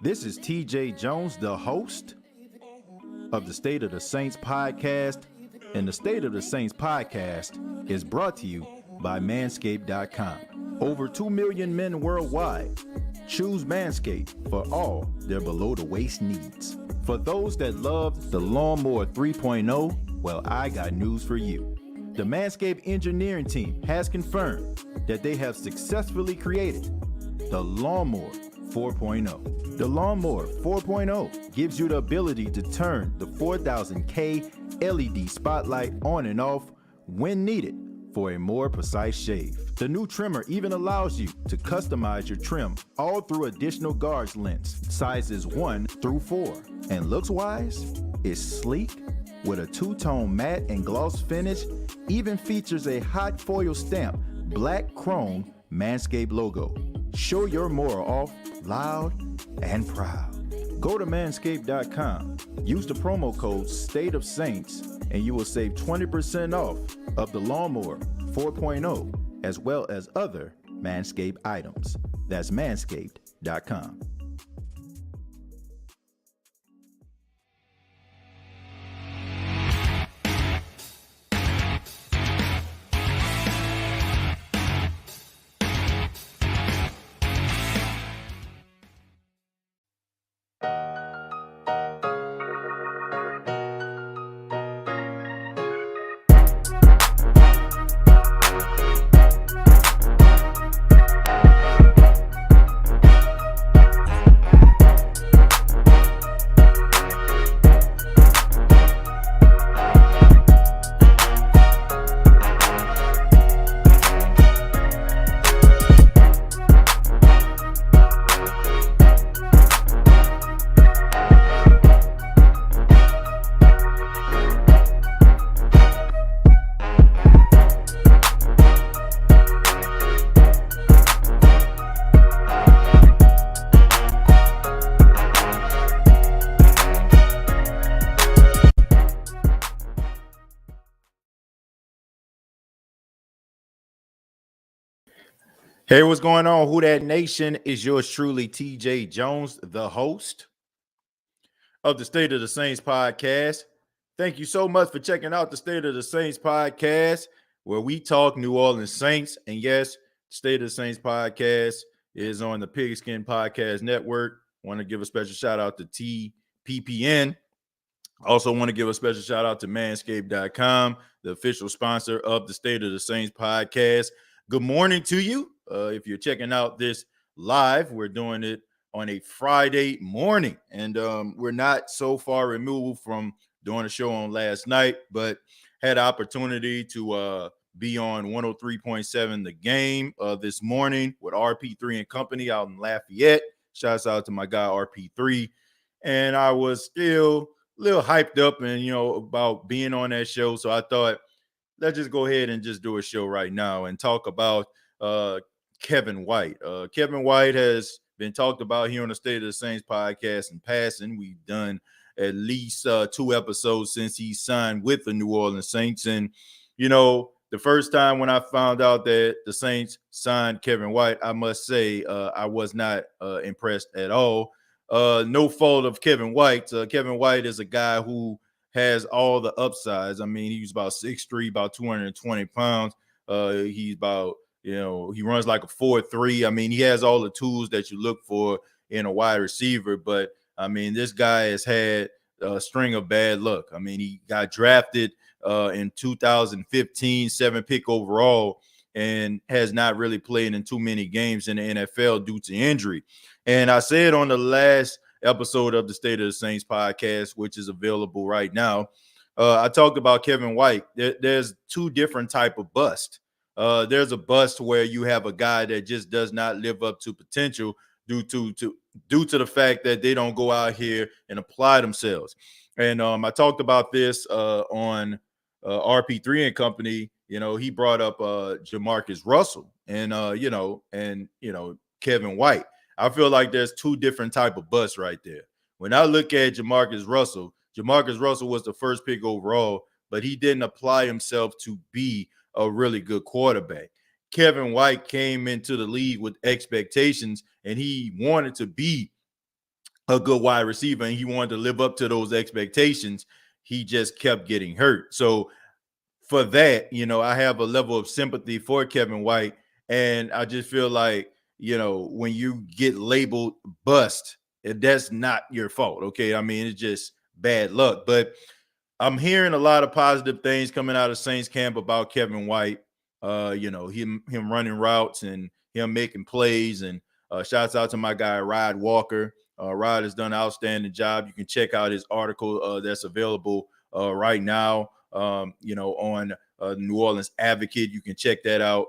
This is TJ Jones, the host of the State of the Saints podcast, and the State of the Saints podcast is brought to you by Manscaped.com. Over 2 million men worldwide choose Manscaped for all their below-the-waist needs. For those that love the Lawnmower 3.0, well, I got news for you. The Manscaped engineering team has confirmed that they have successfully created the Lawnmower 4.0. The Lawnmower 4.0 gives you the ability to turn the 4000K LED spotlight on and off when needed for a more precise shave. The new trimmer even allows you to customize your trim all through additional guards lengths, sizes 1 through 4. And looks-wise, it's sleek with a two-tone matte and gloss finish, even features a hot foil stamp, black chrome Manscaped logo. Show your more off loud and proud. Go to manscaped.com, use the promo code STATEOFSAINTS, and you will save 20% off of the Lawnmower 4.0 as well as other Manscaped items. That's manscaped.com. Hey, what's going on? Who Dat Nation? Is yours truly, TJ Jones, the host of the State of the Saints podcast. Thank you so much for checking out the State of the Saints podcast, where we talk New Orleans Saints. And yes, State of the Saints podcast is on the Pigskin Podcast Network. Want to give a special shout out to TPPN. Also want to give a special shout out to Manscaped.com, the official sponsor of the State of the Saints podcast. Good morning to you. If you're checking out this live, we're doing it on a Friday morning, and we're not so far removed from doing a show on last night, but had opportunity to be on 103.7 The Game this morning with RP3 and company out in Lafayette. Shouts out to my guy RP3, and I was still a little hyped up and about being on that show, so I thought let's just go ahead and just do a show right now and talk about Kevin White. Kevin White has been talked about here on the State of the Saints podcast in passing. We've done at least 2 episodes since he signed with the New Orleans Saints. And, the first time when I found out that the Saints signed Kevin White, I must say I was not impressed at all. No fault of Kevin White. Kevin White is a guy who has all the upsides. I mean, he's about 6'3", about 220 pounds. He's about, he runs like a 4.3. I mean, he has all the tools that you look for in a wide receiver. But, I mean, this guy has had a string of bad luck. I mean, he got drafted in 2015, 7th pick overall, and has not really played in too many games in the NFL due to injury. And I said on the last episode of the State of the Saints podcast, which is available right now, I talked about Kevin White. There's 2 different type of bust. There's a bust where you have a guy that just does not live up to potential due to the fact that they don't go out here and apply themselves. And I talked about this on RP3 and company. He brought up Jamarcus Russell and Kevin White. I feel like there's 2 different type of busts right there. When I look at Jamarcus Russell was the 1st pick overall, but he didn't apply himself to be a really good quarterback. Kevin White came into the league with expectations, and he wanted to be a good wide receiver, and he wanted to live up to those expectations. He just kept getting hurt. So for that, I have a level of sympathy for Kevin White, and I just feel like, when you get labeled bust, that's not your fault. Okay, I mean, it's just bad luck. But I'm hearing a lot of positive things coming out of Saints camp about Kevin White. Him running routes and him making plays. And shouts out to my guy Rod Walker. Rod has done an outstanding job. You can check out his article that's available right now. On New Orleans Advocate. You can check that out.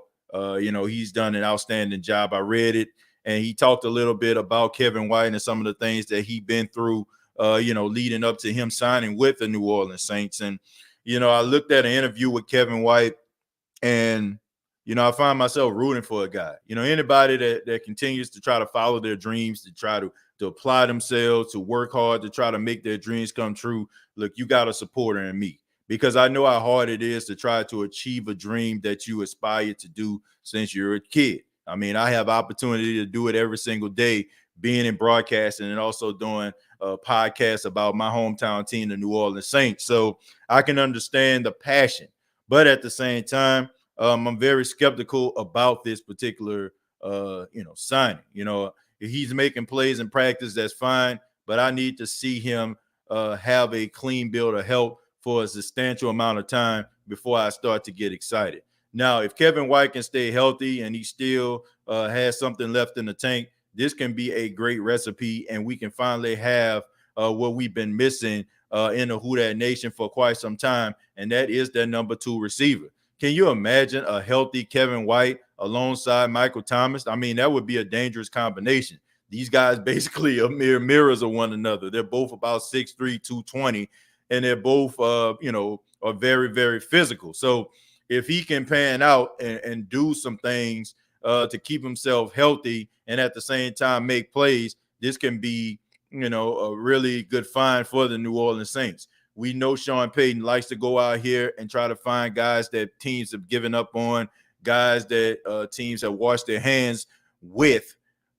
He's done an outstanding job. I read it, and he talked a little bit about Kevin White and some of the things that he's been through. Leading up to him signing with the New Orleans Saints. And, I looked at an interview with Kevin White, and, I find myself rooting for a guy. Anybody that continues to try to follow their dreams, to try to apply themselves, to work hard, to try to make their dreams come true. Look, you got a supporter in me, because I know how hard it is to try to achieve a dream that you aspire to do since you're a kid. I mean, I have opportunity to do it every single day, being in broadcasting and also doing podcasts about my hometown team, the New Orleans Saints. So I can understand the passion, but at the same time, I'm very skeptical about this particular, signing. If he's making plays in practice, that's fine, but I need to see him have a clean bill of health for a substantial amount of time before I start to get excited. Now, if Kevin White can stay healthy and he still has something left in the tank, this can be a great recipe, and we can finally have what we've been missing in the Who Dat Nation for quite some time, and that is their number 2 receiver. Can you imagine a healthy Kevin White alongside Michael Thomas? I mean, that would be a dangerous combination. These guys basically are mirrors of one another. They're both about 6'3", 220, and they're both, are very, very physical. So if he can pan out and do some things to keep himself healthy and at the same time make plays, this can be, a really good find for the New Orleans Saints. We know Sean Payton likes to go out here and try to find guys that teams have given up on, guys that teams have washed their hands with.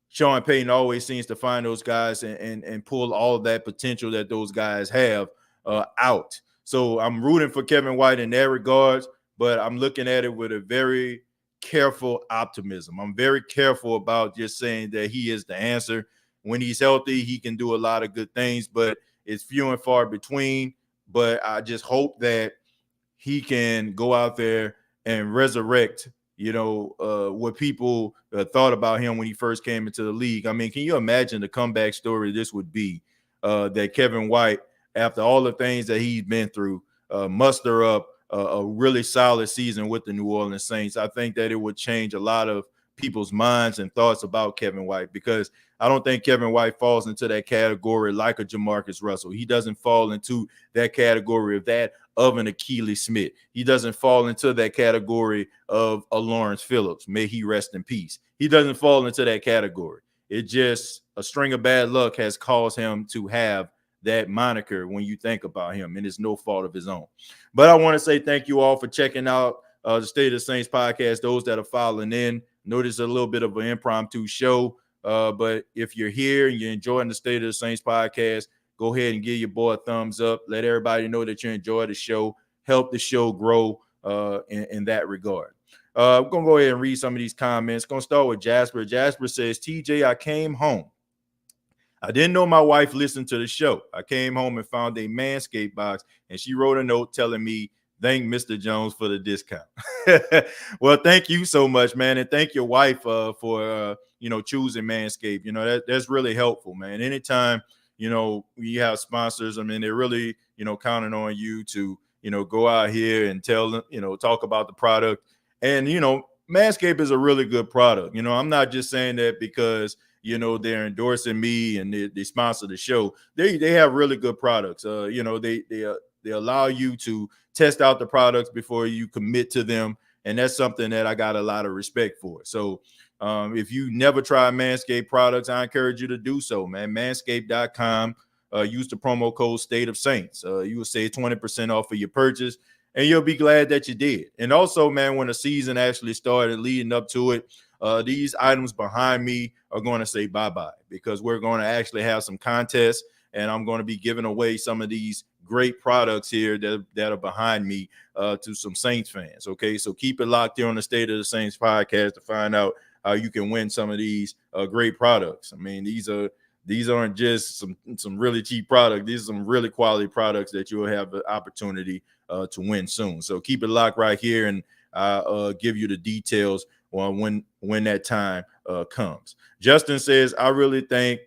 Sean Payton always seems to find those guys and pull all of that potential that those guys have out. So I'm rooting for Kevin White in that regards, but I'm looking at it with a very careful optimism. I'm very careful about just saying that he is the answer. When he's healthy, he can do a lot of good things, but it's few and far between. But I just hope that he can go out there and resurrect, what people thought about him when he first came into the league. I mean, can you imagine the comeback story this would be, that Kevin White, after all the things that he's been through, muster up a really solid season with the New Orleans Saints? I think that it would change a lot of people's minds and thoughts about Kevin White, because I don't think Kevin White falls into that category like a Jamarcus Russell. He doesn't fall into that category of an Achilles Smith. He doesn't fall into that category of a Lawrence Phillips. May he rest in peace. He doesn't fall into that category. It just, a string of bad luck has caused him to have that moniker when you think about him, and it's no fault of his own. But I want to say thank you all for checking out the State of the Saints podcast. Those that are following in, notice a little bit of an impromptu show. But if you're here and you're enjoying the State of the Saints podcast, go ahead and give your boy a thumbs up. Let everybody know that you enjoy the show. Help the show grow in that regard. I'm going to go ahead and read some of these comments. Going to start with Jasper. Jasper says, TJ, I came home. I didn't know my wife listened to the show. I came home and found a Manscaped box, and she wrote a note telling me, thank Mr. Jones for the discount. Well, thank you so much, man. And thank your wife for choosing Manscaped. That's really helpful, man. Anytime, you have sponsors, I mean, they're really, counting on you to, go out here and tell them, talk about the product. And, Manscaped is a really good product. I'm not just saying that because, they're endorsing me and they sponsor the show. They have really good products. They allow you to test out the products before you commit to them. And that's something that I got a lot of respect for. So if you never tried Manscaped products, I encourage you to do so, man. Manscaped.com. Use the promo code State of Saints. You will save 20% off of your purchase. and you'll be glad that you did. And also, man, when the season actually started leading up to it, these items behind me are going to say bye-bye, because we're going to actually have some contests, and I'm going to be giving away some of these great products here that are behind me to some Saints fans. Okay, so keep it locked here on the State of the Saints podcast to find out how you can win some of these great products. I mean, these aren't just some really cheap product. These are some really quality products that you will have the opportunity to win soon. So keep it locked right here, and I'll give you the details on when that time comes. Justin says, I really think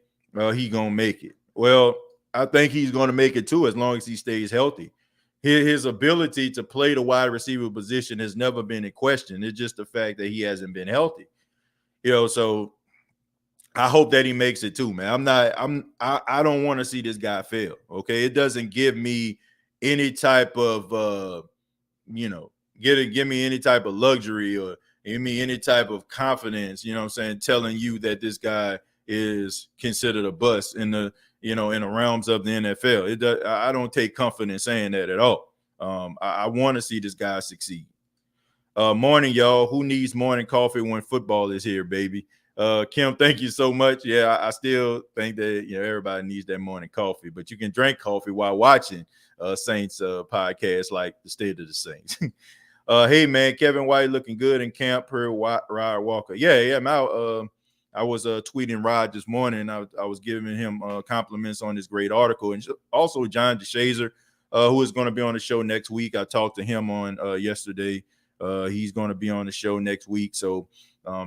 he gonna make it. Well, I think he's going to make it too, as long as he stays healthy. His ability to play the wide receiver position has never been in question. It's just the fact that he hasn't been healthy. So I hope that he makes it too, man. I don't want to see this guy fail. Okay. It doesn't give me any type of give me any type of luxury or give me any type of confidence, you know what I'm saying, telling you that this guy is considered a bust in the realms of the NFL. I don't take comfort in saying that at all. I want to see this guy succeed. Morning, y'all. Who needs morning coffee when football is here, baby? Kim, thank you so much. Yeah, I still think that everybody needs that morning coffee, but you can drink coffee while watching Saints podcast like the State of the Saints. Hey man, Kevin White looking good in camp per Rod Walker. Yeah, man. I was tweeting Rod this morning. I was giving him compliments on this great article, and also John DeShazer, who is going to be on the show next week. I talked to him on yesterday. He's going to be on the show next week, so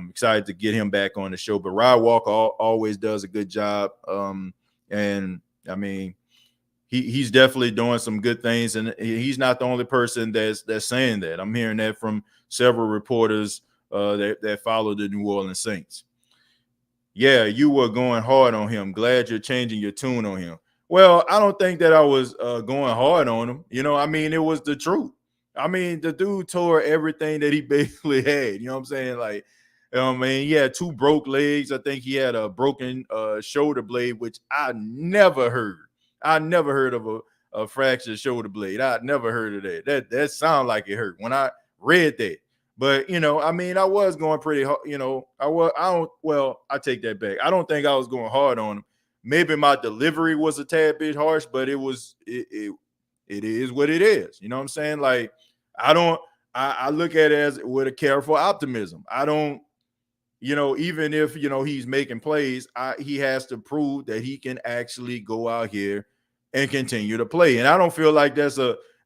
excited to get him back on the show. But Rod Walker always does a good job, and I mean, he's definitely doing some good things, and he's not the only person that's saying that. I'm hearing that from several reporters that follow the New Orleans Saints. Yeah, you were going hard on him. Glad you're changing your tune on him. Well, I don't think that I was going hard on him. I mean, it was the truth. I mean, the dude tore everything that he basically had. You know what I'm saying? Like, he had 2 broke legs. I think he had a broken shoulder blade, which I never heard. I never heard of a fractured shoulder blade. I never heard of that. That sounded like it hurt when I read that. But, I mean, I was going pretty hard. I take that back. I don't think I was going hard on him. Maybe my delivery was a tad bit harsh, but it is what it is. You know what I'm saying? Like, I look at it as with a careful optimism. I don't, even if, he's making plays, he has to prove that he can actually go out here and continue to play. And I don't feel like that's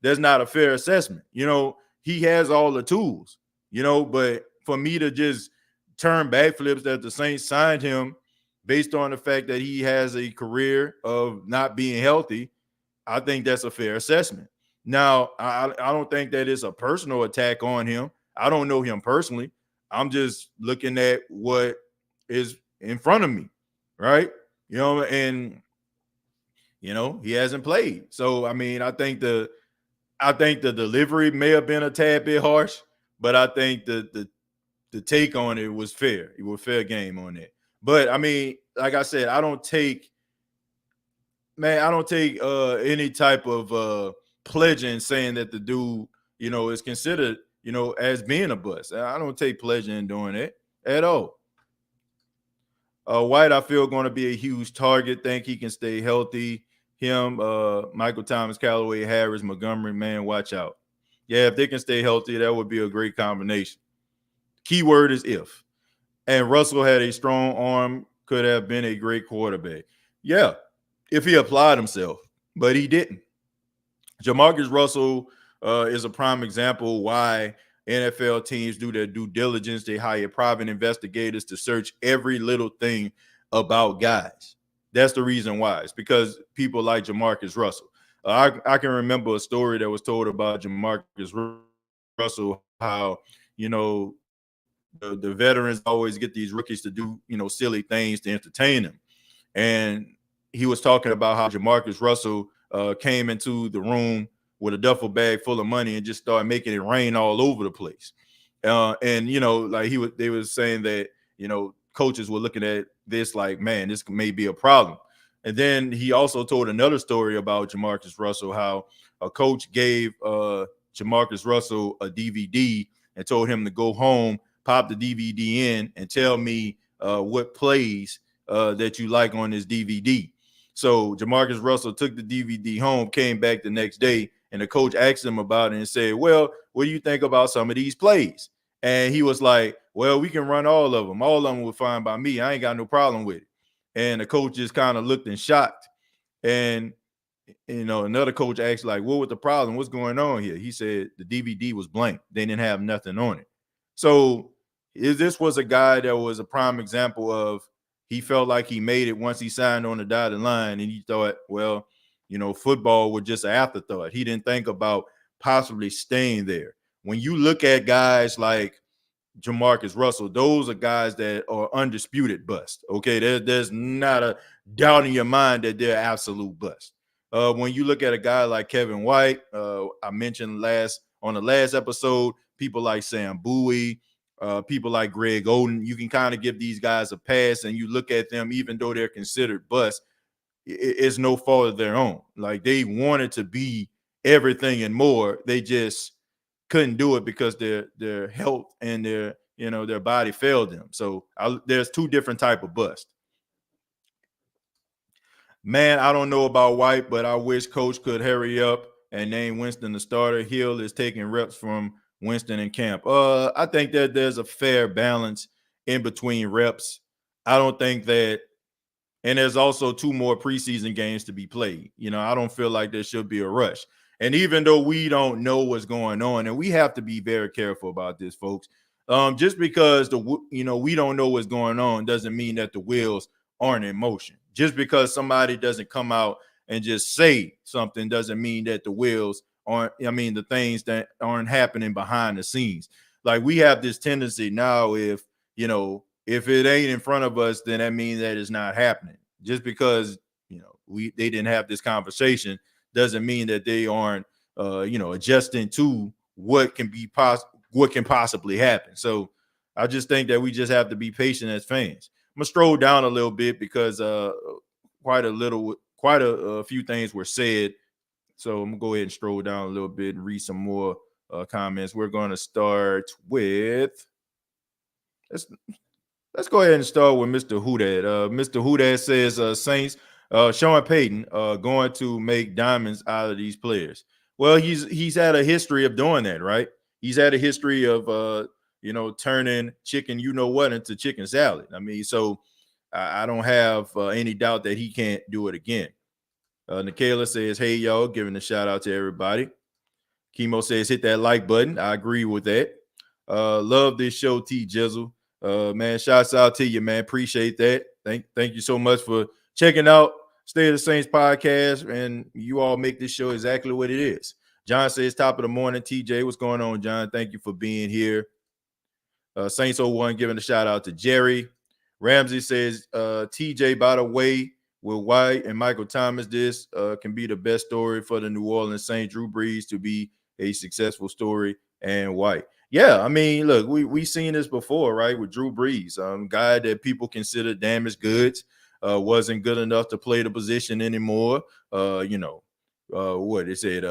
not a fair assessment. He has all the tools. But for me to just turn backflips that the Saints signed him based on the fact that he has a career of not being healthy, I think that's a fair assessment. Now, I don't think that it's a personal attack on him. I don't know him personally. I'm just looking at what is in front of me, right? And he hasn't played. So, I mean, I think the delivery may have been a tad bit harsh, but I think the take on it was fair. It was fair game on it. But I mean, like I said, I don't take any type of pleasure in saying that the dude, is considered, as being a bust. I don't take pleasure in doing it at all. White, I feel, going to be a huge target. Think he can stay healthy. Him, Michael Thomas, Callaway, Harris, Montgomery, man, watch out. Yeah, if they can stay healthy, that would be a great combination. Keyword is if. And Russell had a strong arm, could have been a great quarterback. Yeah, if he applied himself, but he didn't. Jamarcus Russell is a prime example why NFL teams do their due diligence. They hire private investigators to search every little thing about guys. That's the reason why. It's because people like Jamarcus Russell. I can remember a story that was told about Jamarcus Russell, how, the veterans always get these rookies to do, silly things to entertain them. And he was talking about how Jamarcus Russell came into the room with a duffel bag full of money and just started making it rain all over the place. And, they were saying that, coaches were looking at this like, man, this may be a problem. And then he also told another story about Jamarcus Russell, how a coach gave Jamarcus Russell a DVD and told him to go home, pop the DVD in, and tell me what plays that you like on this DVD. So Jamarcus Russell took the DVD home, came back the next day, and the coach asked him about it and said, well, what do you think about some of these plays? And he was like, well, we can run all of them. All of them were fine by me. I ain't got no problem with it. And the coach just kind of looked and shocked. And, another coach asked, like, what was the problem? What's going on here? He said the DVD was blank. They didn't have nothing on it. So this was a guy that was a prime example of he felt like he made it once he signed on the dotted line, and he thought, well, football was just an afterthought. He didn't think about possibly staying there. When you look at guys like Jamarcus Russell, those are guys that are undisputed bust. Okay, there's not a doubt in your mind that they're absolute bust. When you look at a guy like Kevin White, I mentioned on the last episode, people like Sam Bowie, people like Greg Oden, you can kind of give these guys a pass, and you look at them, even though they're considered bust, it's no fault of their own. Like, they wanted to be everything and more. They just couldn't do it because their health and their body failed them. So there's two different type of bust. Man, I don't know about White, but I wish coach could hurry up and name Winston the starter. Hill is taking reps from Winston in camp. I think that there's a fair balance in between reps. I don't think that, and there's also 2 more preseason games to be played. I don't feel like there should be a rush. And even though we don't know what's going on, and we have to be very careful about this, folks, just because we don't know what's going on doesn't mean that the wheels aren't in motion. Just because somebody doesn't come out and just say something doesn't mean that the wheels aren't. The things that aren't happening behind the scenes. Like, we have this tendency now, if it ain't in front of us, then that means that it's not happening. Just because they didn't have this conversation doesn't mean that they aren't adjusting to what can possibly happen. So I just think that we just have to be patient as fans. I'm gonna stroll down a little bit because quite a few things were said. So I'm gonna go ahead and stroll down a little bit and read some more comments. We're gonna start with let's go ahead and start with Mr. Houdat. Mr. Houdat says Saints, Sean Payton going to make diamonds out of these players. Well, he's had a history of doing that, right? He's had a history of turning chicken into chicken salad. So I don't have any doubt that he can't do it again. Nikayla says, hey, y'all, giving a shout out to everybody. Chemo says, hit that like button. I agree with that. Love this show, T Jizzle. Man, shouts out to you, man. Appreciate that. Thank you so much for checking out State of the Saints podcast, and you all make this show exactly what it is. John says, top of the morning, TJ. What's going on, John? Thank you for being here. Saints 01 giving a shout out to Jerry. Ramsey says, TJ, by the way, with White and Michael Thomas, this can be the best story for the New Orleans Saints. Drew Brees to be a successful story, and White. Yeah, look, we seen this before, right? With Drew Brees, guy that people consider damaged goods, wasn't good enough to play the position anymore. What they said,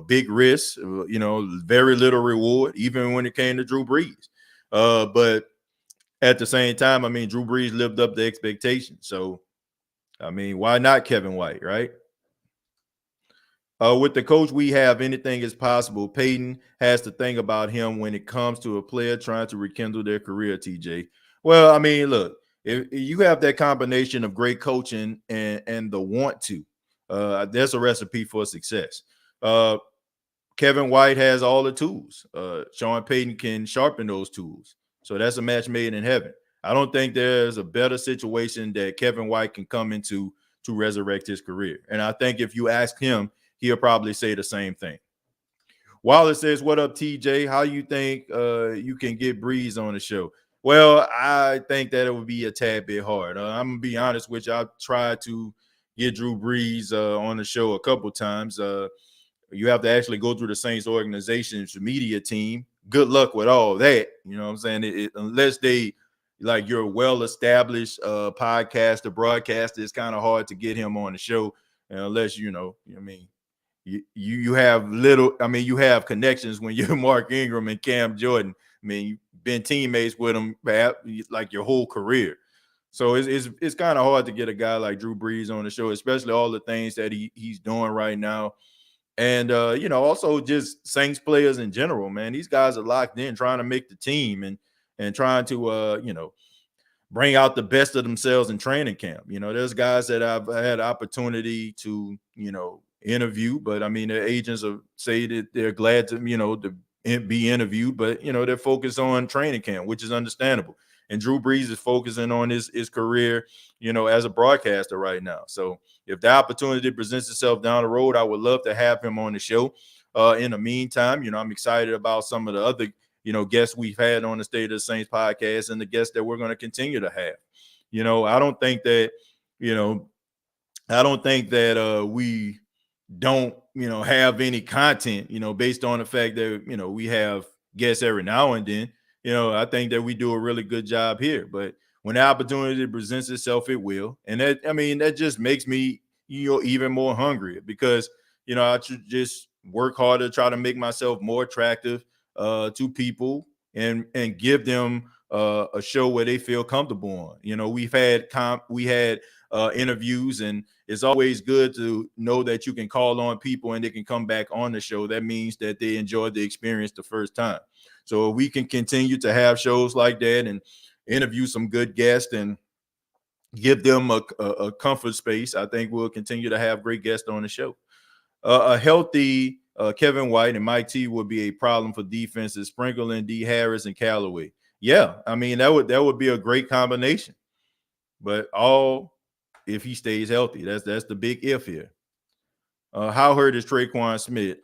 big risk, very little reward, even when it came to Drew Brees. But at the same time, Drew Brees lived up to expectations. So, why not Kevin White, right? With the coach we have, anything is possible. Peyton has to think about him when it comes to a player trying to rekindle their career, TJ. Well, look, if you have that combination of great coaching and the want to, there's a recipe for success. Kevin White has all the tools. Sean Payton can sharpen those tools. So that's a match made in heaven. I don't think there's a better situation that Kevin White can come into to resurrect his career. And I think if you ask him, he'll probably say the same thing. Wallace says, what up, TJ? How you think you can get Brees on the show? Well, I think that it would be a tad bit hard. I'm going to be honest with you. I've tried to get Drew Brees on the show a couple times. You have to actually go through the Saints organization's media team. Good luck with all that. You know what I'm saying? Unless they, like, you're a well-established podcaster, broadcaster, it's kind of hard to get him on the show. Unless, you have little. I mean, you have connections when you're Mark Ingram and Cam Jordan. I mean, you've been teammates with them like your whole career. So it's kind of hard to get a guy like Drew Brees on the show, especially all the things that he's doing right now. And also just Saints players in general, man. These guys are locked in, trying to make the team and trying to bring out the best of themselves in training camp. There's guys that I've had opportunity to, interview, but I mean, their agents say that they're glad to, to be interviewed, but they're focused on training camp, which is understandable. And Drew Brees is focusing on his career, as a broadcaster right now. So if the opportunity presents itself down the road, I would love to have him on the show. In the meantime, I'm excited about some of the other guests we've had on the State of the Saints podcast and the guests that we're going to continue to have. I don't think that we don't have any content based on the fact that we have guests every now and then. I think that we do a really good job here, but when the opportunity presents itself, it will. And that just makes me even more hungry, because I should just work harder to try to make myself more attractive to people and give them a show where they feel comfortable on. We had interviews, and it's always good to know that you can call on people and they can come back on the show. That means that they enjoyed the experience the first time. So if we can continue to have shows like that and interview some good guests and give them a comfort space, I think we'll continue to have great guests on the show. A healthy Kevin White and Mike T would be a problem for defenses. Sprinkle in D. Harris and Callaway. Yeah, I mean that would be a great combination. But if he stays healthy, that's the big if here. How hurt is Traquan Smith?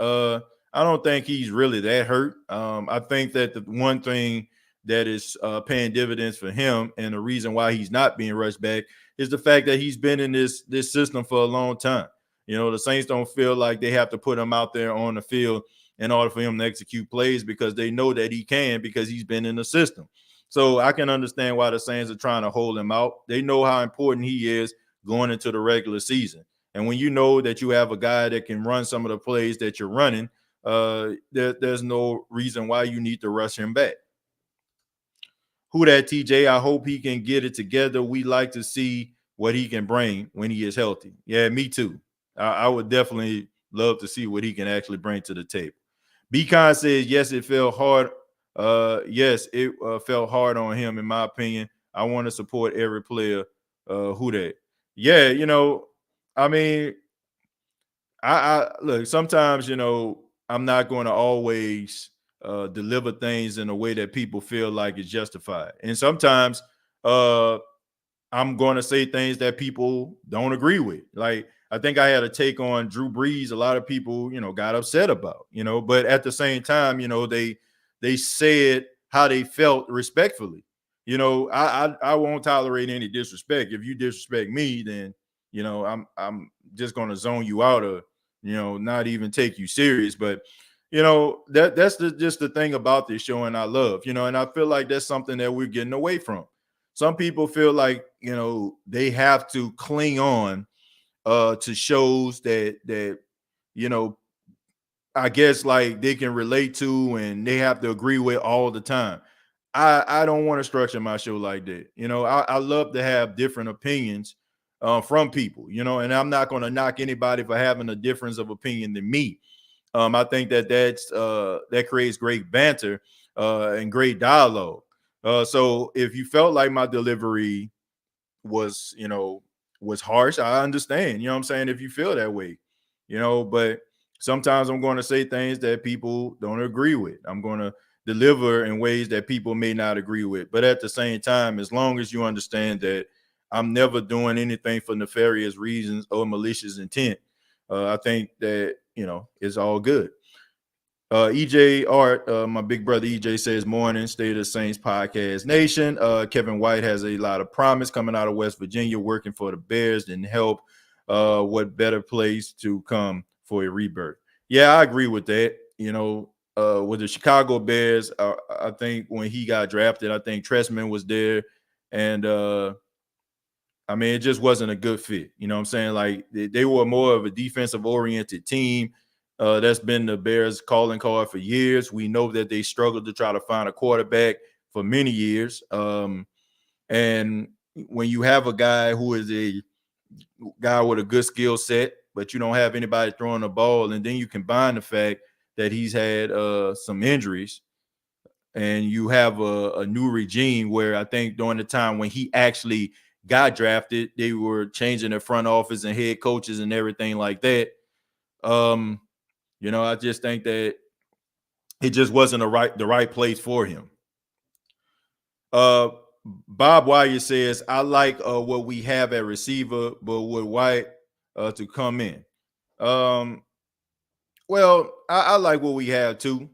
I don't think he's really that hurt. I think that the one thing that is paying dividends for him, and the reason why he's not being rushed back, is the fact that he's been in this system for a long time. The Saints don't feel like they have to put him out there on the field in order for him to execute plays, because they know that he can, because he's been in the system. So I can understand why the Saints are trying to hold him out. They know how important he is going into the regular season. And when you know that you have a guy that can run some of the plays that you're running, there's no reason why you need to rush him back. Who that, TJ? I hope he can get it together. We like to see what he can bring when he is healthy. Yeah, me too. I would definitely love to see what he can actually bring to the table. Beacon says, yes, it felt hard. Yes, it felt hard on him, in my opinion. I want to support every player. Who that? Yeah, I mean, I look, sometimes, I'm not going to always deliver things in a way that people feel like is justified. And sometimes I'm going to say things that people don't agree with. Like, I think I had a take on Drew Brees. A lot of people, got upset about, but at the same time, they said how they felt respectfully. I won't tolerate any disrespect. If you disrespect me, then, I'm just going to zone you out, or, not even take you serious. But, that's just the thing about this show, and I love, and I feel like that's something that we're getting away from. Some people feel like, they have to cling on to shows that I guess like they can relate to and they have to agree with all the time. I don't want to structure my show like that. I love to have different opinions from people, and I'm not going to knock anybody for having a difference of opinion than me. I think that creates great banter and great dialogue. So if you felt like my delivery was harsh, I understand. I'm saying, if you feel that way, but sometimes I'm going to say things that people don't agree with. I'm going to deliver in ways that people may not agree with. But at the same time, as long as you understand that I'm never doing anything for nefarious reasons or malicious intent, I think that, it's all good. EJ Art, my big brother EJ says, morning, State of the Saints podcast nation. Kevin White has a lot of promise coming out of West Virginia, working for the Bears, and help. What better place to come for a rebirth? Yeah, I agree with that. With the Chicago Bears, I think when he got drafted, I think Trestman was there, and I mean, it just wasn't a good fit. You know what I'm saying? Like, they were more of a defensive oriented team. That's been the Bears' calling card for years. We know that they struggled to try to find a quarterback for many years. And when you have a guy who is a guy with a good skill set, but you don't have anybody throwing the ball, and then you combine the fact that he's had some injuries, and you have a new regime where I think during the time when he actually got drafted, they were changing their front office and head coaches and everything like that. I just think that it just wasn't the right place for him. Bob Wire says, I like what we have at receiver, but with White to come in. Well, I like what we have too.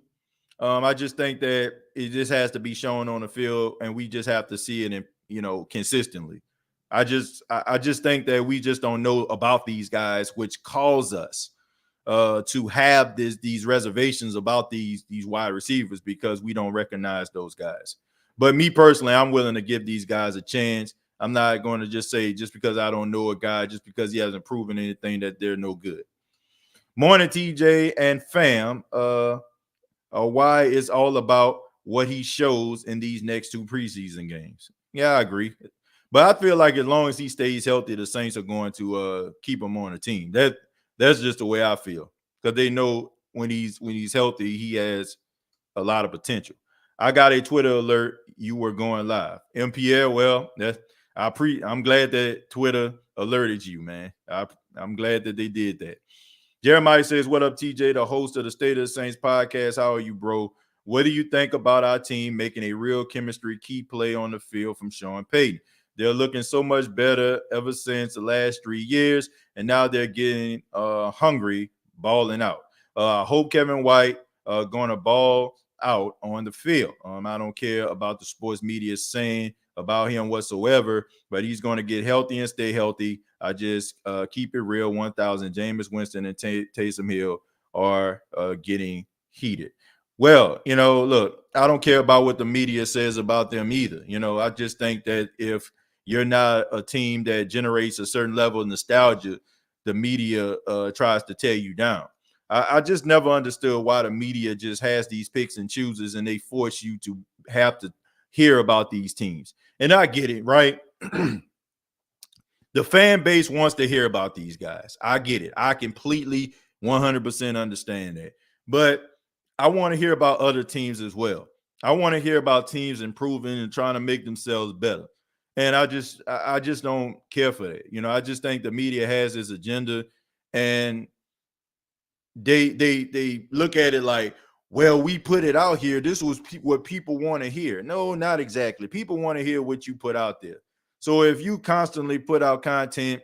I just think that it just has to be shown on the field, and we just have to see it, consistently. I just think that we just don't know about these guys, which cause us to have these reservations about these wide receivers because we don't recognize those guys. But me personally, I'm willing to give these guys a chance. I'm not going to just say just because I don't know a guy, just because he hasn't proven anything, that they're no good. Morning, TJ and fam. Why it's all about what he shows in these next 2 preseason games. Yeah, I agree. But I feel like as long as he stays healthy, the Saints are going to keep him on the team. That's just the way I feel, because they know when he's healthy, he has a lot of potential. I got a Twitter alert. You were going live. MPL, well, I'm glad that Twitter alerted you, man. I'm glad that they did that. Jeremiah says, what up, TJ, the host of the State of the Saints podcast? How are you, bro? What do you think about our team making a real chemistry key play on the field from Sean Payton? They're looking so much better ever since the last 3 years, and now they're getting hungry, balling out. I hope Kevin White going to ball out on the field. I don't care about the sports media saying about him whatsoever, but he's going to get healthy and stay healthy. I just keep it real. 1,000. Jameis Winston and Taysom Hill are getting heated. Well, look, I don't care about what the media says about them either. I just think that if you're not a team that generates a certain level of nostalgia, the media tries to tear you down. I just never understood why the media just has these picks and chooses, and they force you to have to hear about these teams. And I get it, right? The fan base wants to hear about these guys. I get it. I completely 100% understand that. But I want to hear about other teams as well. I want to hear about teams improving and trying to make themselves better. And I just don't care for that. I just think the media has this agenda, and they look at it like, well, we put it out here. This was what people want to hear. No, not exactly. People want to hear what you put out there. So if you constantly put out content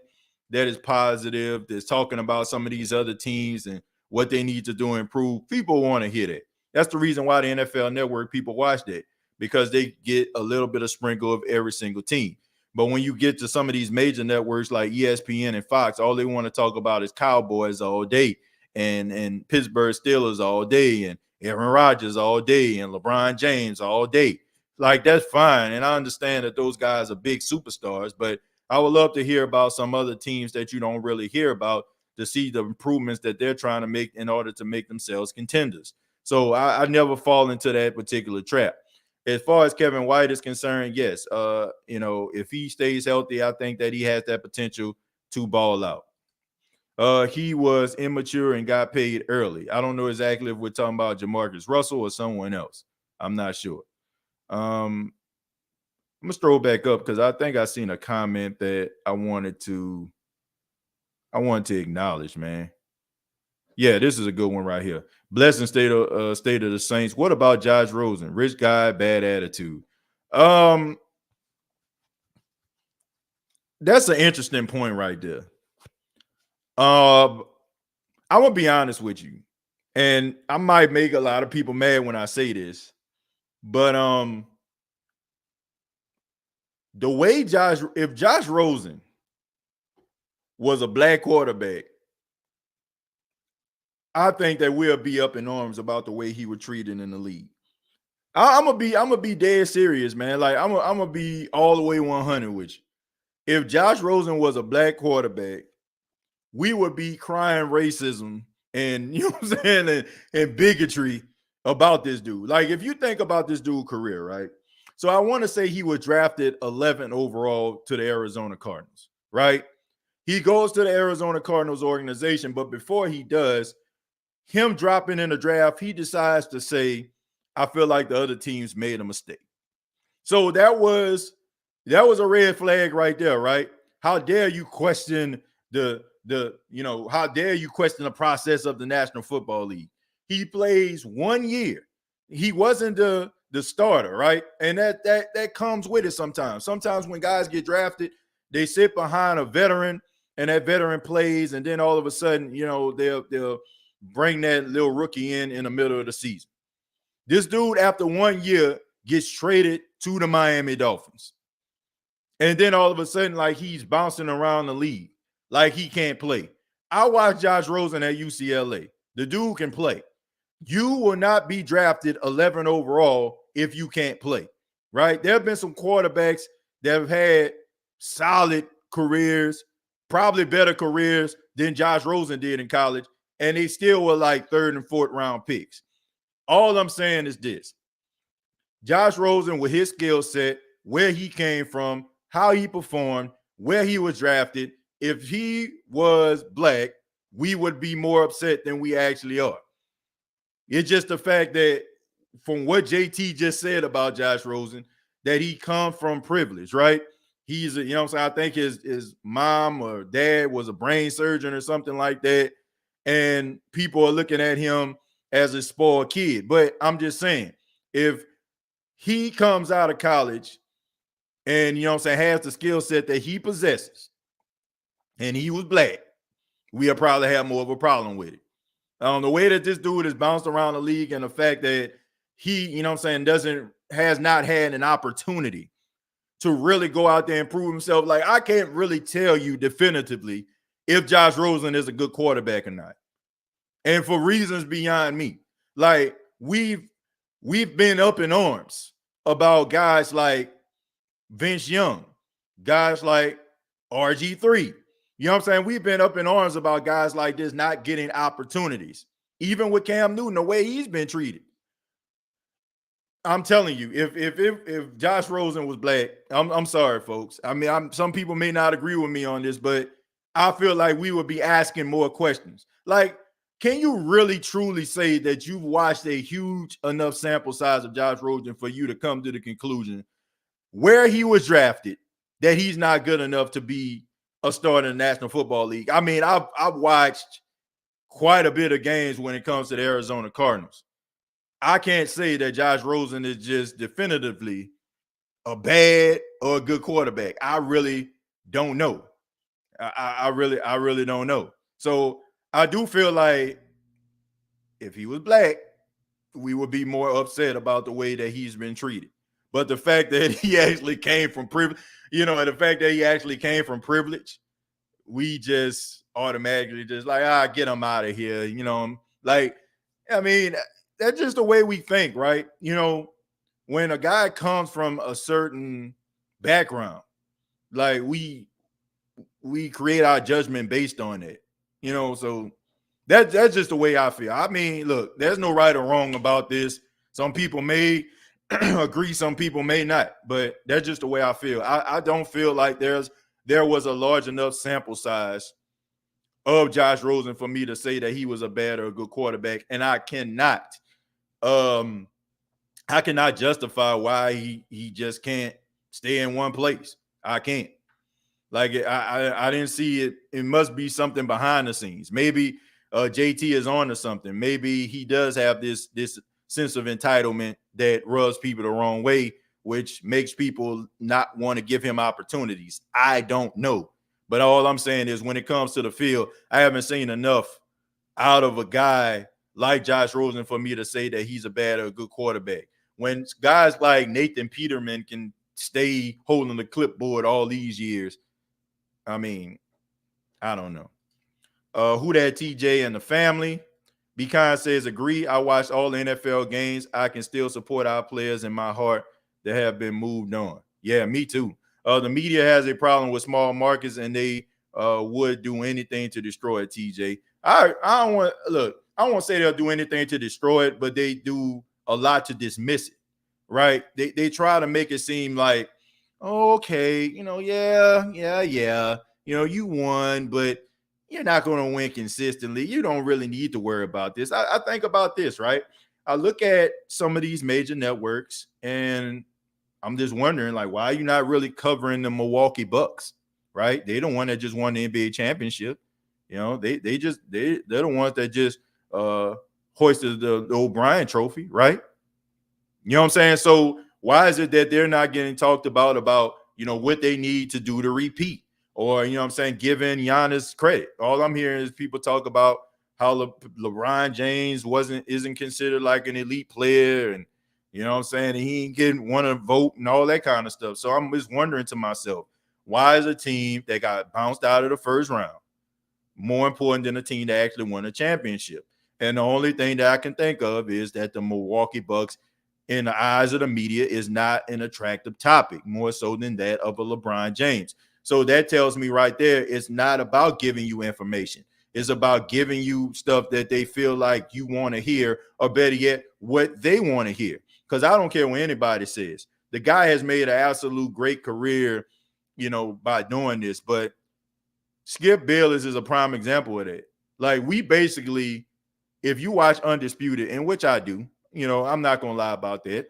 that is positive, that's talking about some of these other teams and what they need to do to improve, people want to hear that. That's the reason why the NFL Network people watch that, because they get a little bit of sprinkle of every single team. But when you get to some of these major networks like ESPN and Fox, all they want to talk about is Cowboys all day, and Pittsburgh Steelers all day, and Aaron Rodgers all day, and LeBron James all day. Like, that's fine. And I understand that those guys are big superstars, but I would love to hear about some other teams that you don't really hear about, to see the improvements that they're trying to make in order to make themselves contenders. So I never fall into that particular trap. As far as Kevin White is concerned, yes, if he stays healthy, I think that he has that potential to ball out. He was immature and got paid early. I don't know exactly if we're talking about Jamarcus Russell or someone else. I'm not sure. I'm gonna scroll back up because I think I seen a comment that I wanted to acknowledge, man. Yeah, this is a good one right here. Blessing state of the Saints. What about Josh Rosen? Rich guy, bad attitude. That's an interesting point right there. I'm gonna be honest with you, and I might make a lot of people mad when I say this, but the way if Josh Rosen was a black quarterback, I think that we'll be up in arms about the way he was treated in the league. I'm gonna be dead serious, man. Like, I'm gonna be all the way 100 with you. If Josh Rosen was a black quarterback, we would be crying racism and you know what I'm saying, and bigotry about this dude. Like, if you think about this dude's career, right? So I want to say he was drafted 11 overall to the Arizona Cardinals, right? He goes to the Arizona Cardinals organization, but before he does, him dropping in the draft, he decides to say, I feel like the other teams made a mistake. So that was a red flag right there, right? How dare you question how dare you question the process of the National Football League? He plays 1 year. He wasn't the starter, right? And that comes with it sometimes. Sometimes when guys get drafted, they sit behind a veteran and that veteran plays, and then all of a sudden, they'll bring that little rookie in the middle of the season. This dude, after 1 year, gets traded to the Miami Dolphins. And then all of a sudden, like, he's bouncing around the league like he can't play. I watched Josh Rosen at UCLA. The dude can play. You will not be drafted 11 overall if you can't play, right? There have been some quarterbacks that have had solid careers, probably better careers than Josh Rosen did in college, and they still were like third and fourth round picks. All I'm saying is this. Josh Rosen, with his skill set, where he came from, how he performed, where he was drafted, if he was black, we would be more upset than we actually are. It's just the fact that, from what JT just said about Josh Rosen, that he come from privilege, right? He's you know what I'm saying? I think his mom or dad was a brain surgeon or something like that. And people are looking at him as a spoiled kid. But I'm just saying, if he comes out of college and, has the skill set that he possesses, and he was black, we'll probably have more of a problem with it. The way that this dude has bounced around the league, and the fact that he, has not had an opportunity to really go out there and prove himself. Like, I can't really tell you definitively if Josh Rosen is a good quarterback or not. And for reasons beyond me. Like, we've been up in arms about guys like Vince Young, guys like RG3. You know what I'm saying? We've been up in arms about guys like this not getting opportunities. Even with Cam Newton, the way he's been treated. I'm telling you, if Josh Rosen was black, I'm sorry, folks. I mean, some people may not agree with me on this, but I feel like we would be asking more questions. Like, can you really truly say that you've watched a huge enough sample size of Josh Rosen for you to come to the conclusion where he was drafted that he's not good enough to be a starter in the National Football League? I mean, I've watched quite a bit of games when it comes to the Arizona Cardinals. I can't say that Josh Rosen is just definitively a bad or a good quarterback. I really don't know. I really don't know. So I do feel like if he was black, we would be more upset about the way that he's been treated. But the fact that he actually came from privilege, we just automatically just like, get him out of here. Like, I mean, that's just the way we think, right? When a guy comes from a certain background, like, we create our judgment based on it. So that's just the way I feel. I mean, look, there's no right or wrong about this. Some people may agree, some people may not, but that's just the way I feel. I don't feel like there was a large enough sample size of Josh Rosen for me to say that he was a bad or a good quarterback, and I cannot justify why he just can't stay in one place. I can't. Like, I didn't see it. It must be something behind the scenes. Maybe JT is on to something. Maybe he does have this sense of entitlement that rubs people the wrong way, which makes people not want to give him opportunities. I don't know. But all I'm saying is, when it comes to the field, I haven't seen enough out of a guy like Josh Rosen for me to say that he's a bad or a good quarterback. When guys like Nathan Peterman can stay holding the clipboard all these years, I mean, I don't know. Who that TJ and the family? Be Kind says, agree. I watched all the NFL games. I can still support our players in my heart that have been moved on. Yeah, me too. The media has a problem with small markets, and they would do anything to destroy it, TJ. I don't want look. I don't want to say they'll do anything to destroy it, but they do a lot to dismiss it. Right? They try to make it seem like, oh, okay, yeah. You won, but you're not going to win consistently. You don't really need to worry about this. I think about this, right? I look at some of these major networks, and I'm just wondering, like, why are you not really covering the Milwaukee Bucks? Right? They the one that just won the NBA championship. They're the ones that just hoisted the O'Brien trophy, right? You know what I'm saying? So why is it that they're not getting talked about what they need to do to repeat? Or, you know what I'm saying, giving Giannis credit. All I'm hearing is people talk about how LeBron James isn't considered like an elite player, and you know what I'm saying, and he ain't getting want to vote and all that kind of stuff. So I'm just wondering to myself, why is a team that got bounced out of the first round more important than a team that actually won a championship? And the only thing that I can think of is that the Milwaukee Bucks, in the eyes of the media, is not an attractive topic, more so than that of a LeBron James. So that tells me right there, it's not about giving you information. It's about giving you stuff that they feel like you want to hear, or better yet, what they want to hear. Because I don't care what anybody says. The guy has made an absolute great career, by doing this. But Skip Bayless is a prime example of that. Like, we basically, if you watch Undisputed, and which I do, I'm not going to lie about that.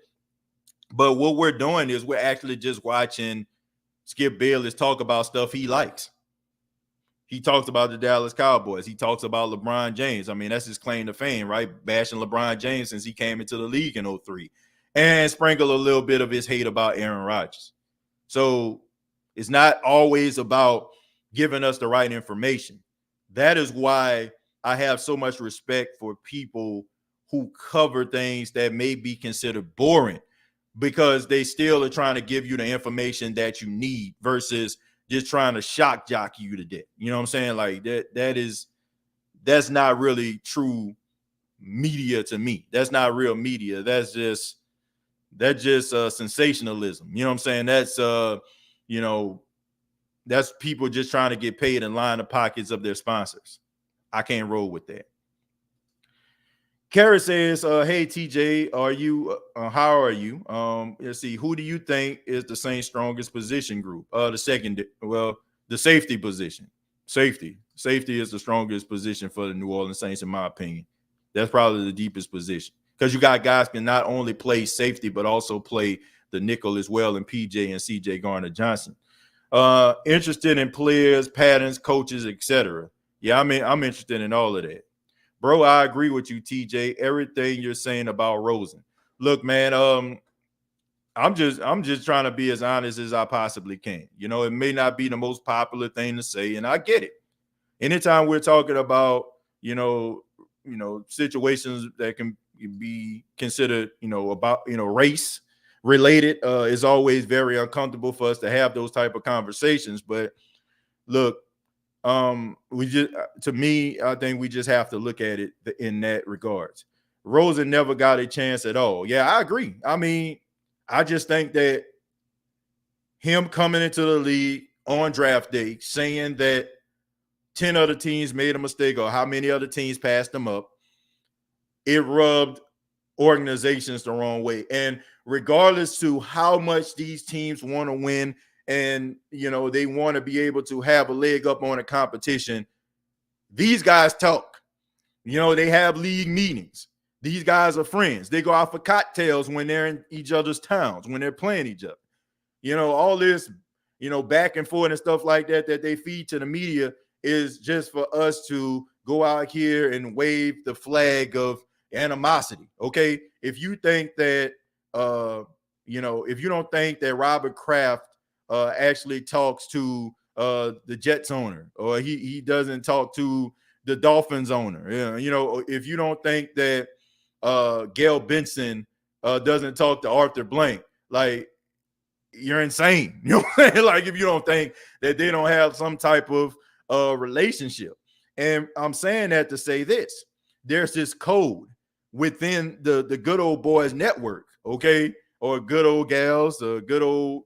But what we're doing is we're actually just watching Skip Bayless talk about stuff he likes. He talks about the Dallas Cowboys. He talks about LeBron James. I mean, that's his claim to fame, right? Bashing LeBron James since he came into the league in 2003. And sprinkle a little bit of his hate about Aaron Rodgers. So it's not always about giving us the right information. That is why I have so much respect for people who cover things that may be considered boring, because they still are trying to give you the information that you need versus just trying to shock jockey you to death. You know what I'm saying? Like that's not really true media to me. That's not real media. That's just sensationalism. You know what I'm saying? That's people just trying to get paid and line the pockets of their sponsors. I can't roll with that. Kara says, hey, TJ, how are you? Let's see. Who do you think is the Saints' strongest position group? The safety position. Safety is the strongest position for the New Orleans Saints, in my opinion. That's probably the deepest position, because you got guys can not only play safety, but also play the nickel as well, in PJ and CJ Garner-Johnson. Interested in players, patterns, coaches, etc. Yeah, I'm interested in all of that. Bro, I agree with you, TJ. Everything you're saying about Rosen. Look, man, I'm just trying to be as honest as I possibly can. It may not be the most popular thing to say, and I get it. Anytime we're talking about, situations that can be considered, about, race related, is always very uncomfortable for us to have those type of conversations. But look, I think we just have to look at it in that regards. Rosen never got a chance at all. Yeah, I agree. I mean, I just think that him coming into the league on draft day saying that 10 other teams made a mistake, or how many other teams passed them up, it rubbed organizations the wrong way. And regardless to how much these teams want to win, and they want to be able to have a leg up on a competition, these guys talk. They have league meetings. These guys are friends. They go out for cocktails when they're in each other's towns, when they're playing each other. All this, back and forth and stuff like that they feed to the media is just for us to go out here and wave the flag of animosity. Okay, if you think that if you don't think that Robert Kraft actually talks to the Jets owner, or he doesn't talk to the Dolphins owner, if you don't think that Gail Benson doesn't talk to Arthur Blank, like, you're insane. You know what I'm saying? Like, if you don't think that they don't have some type of relationship. And I'm saying that to say this: there's this code within the good old boys network, okay, or good old gals, the good old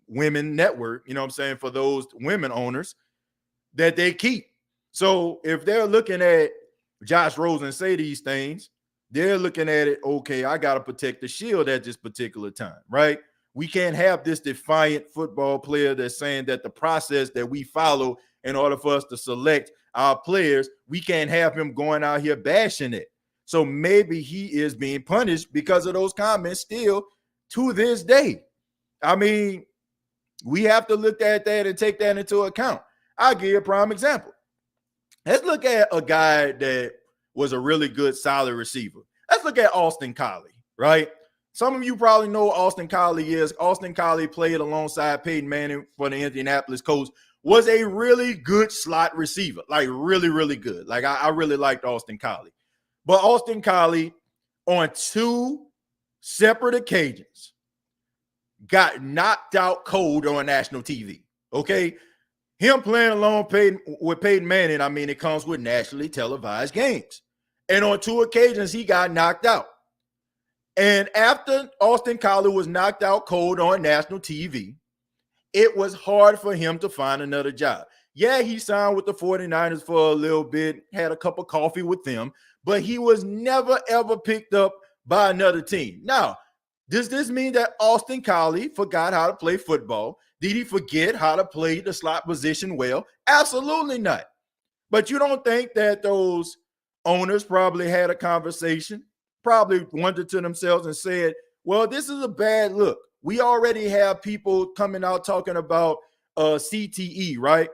women network, for those women owners, that they keep. So if they're looking at Josh Rosen say these things, they're looking at it, okay, I got to protect the shield at this particular time, right? We can't have this defiant football player that's saying that the process that we follow in order for us to select our players, we can't have him going out here bashing it. So maybe he is being punished because of those comments still to this day. I mean, we have to look at that and take that into account. I'll give you a prime example. Let's look at a guy that was a really good, solid receiver. Let's look at Austin Collie, right? Some of you probably know who Austin Collie is. Austin Collie played alongside Peyton Manning for the Indianapolis Colts, was a really good slot receiver, like really, really good. Like I really liked Austin Collie. But Austin Collie, on 2 separate occasions, got knocked out cold on national TV, okay? Him playing along with Peyton Manning, I mean, it comes with nationally televised games. And on 2 occasions, he got knocked out. And after Austin Collie was knocked out cold on national TV, it was hard for him to find another job. Yeah, he signed with the 49ers for a little bit, had a cup of coffee with them, but he was never, ever picked up by another team. Now, does this mean that Austin Collie forgot how to play football? Did he forget how to play the slot position well? Absolutely not. But you don't think that those owners probably had a conversation, probably wondered to themselves and said, well, this is a bad look. We already have people coming out talking about CTE, right?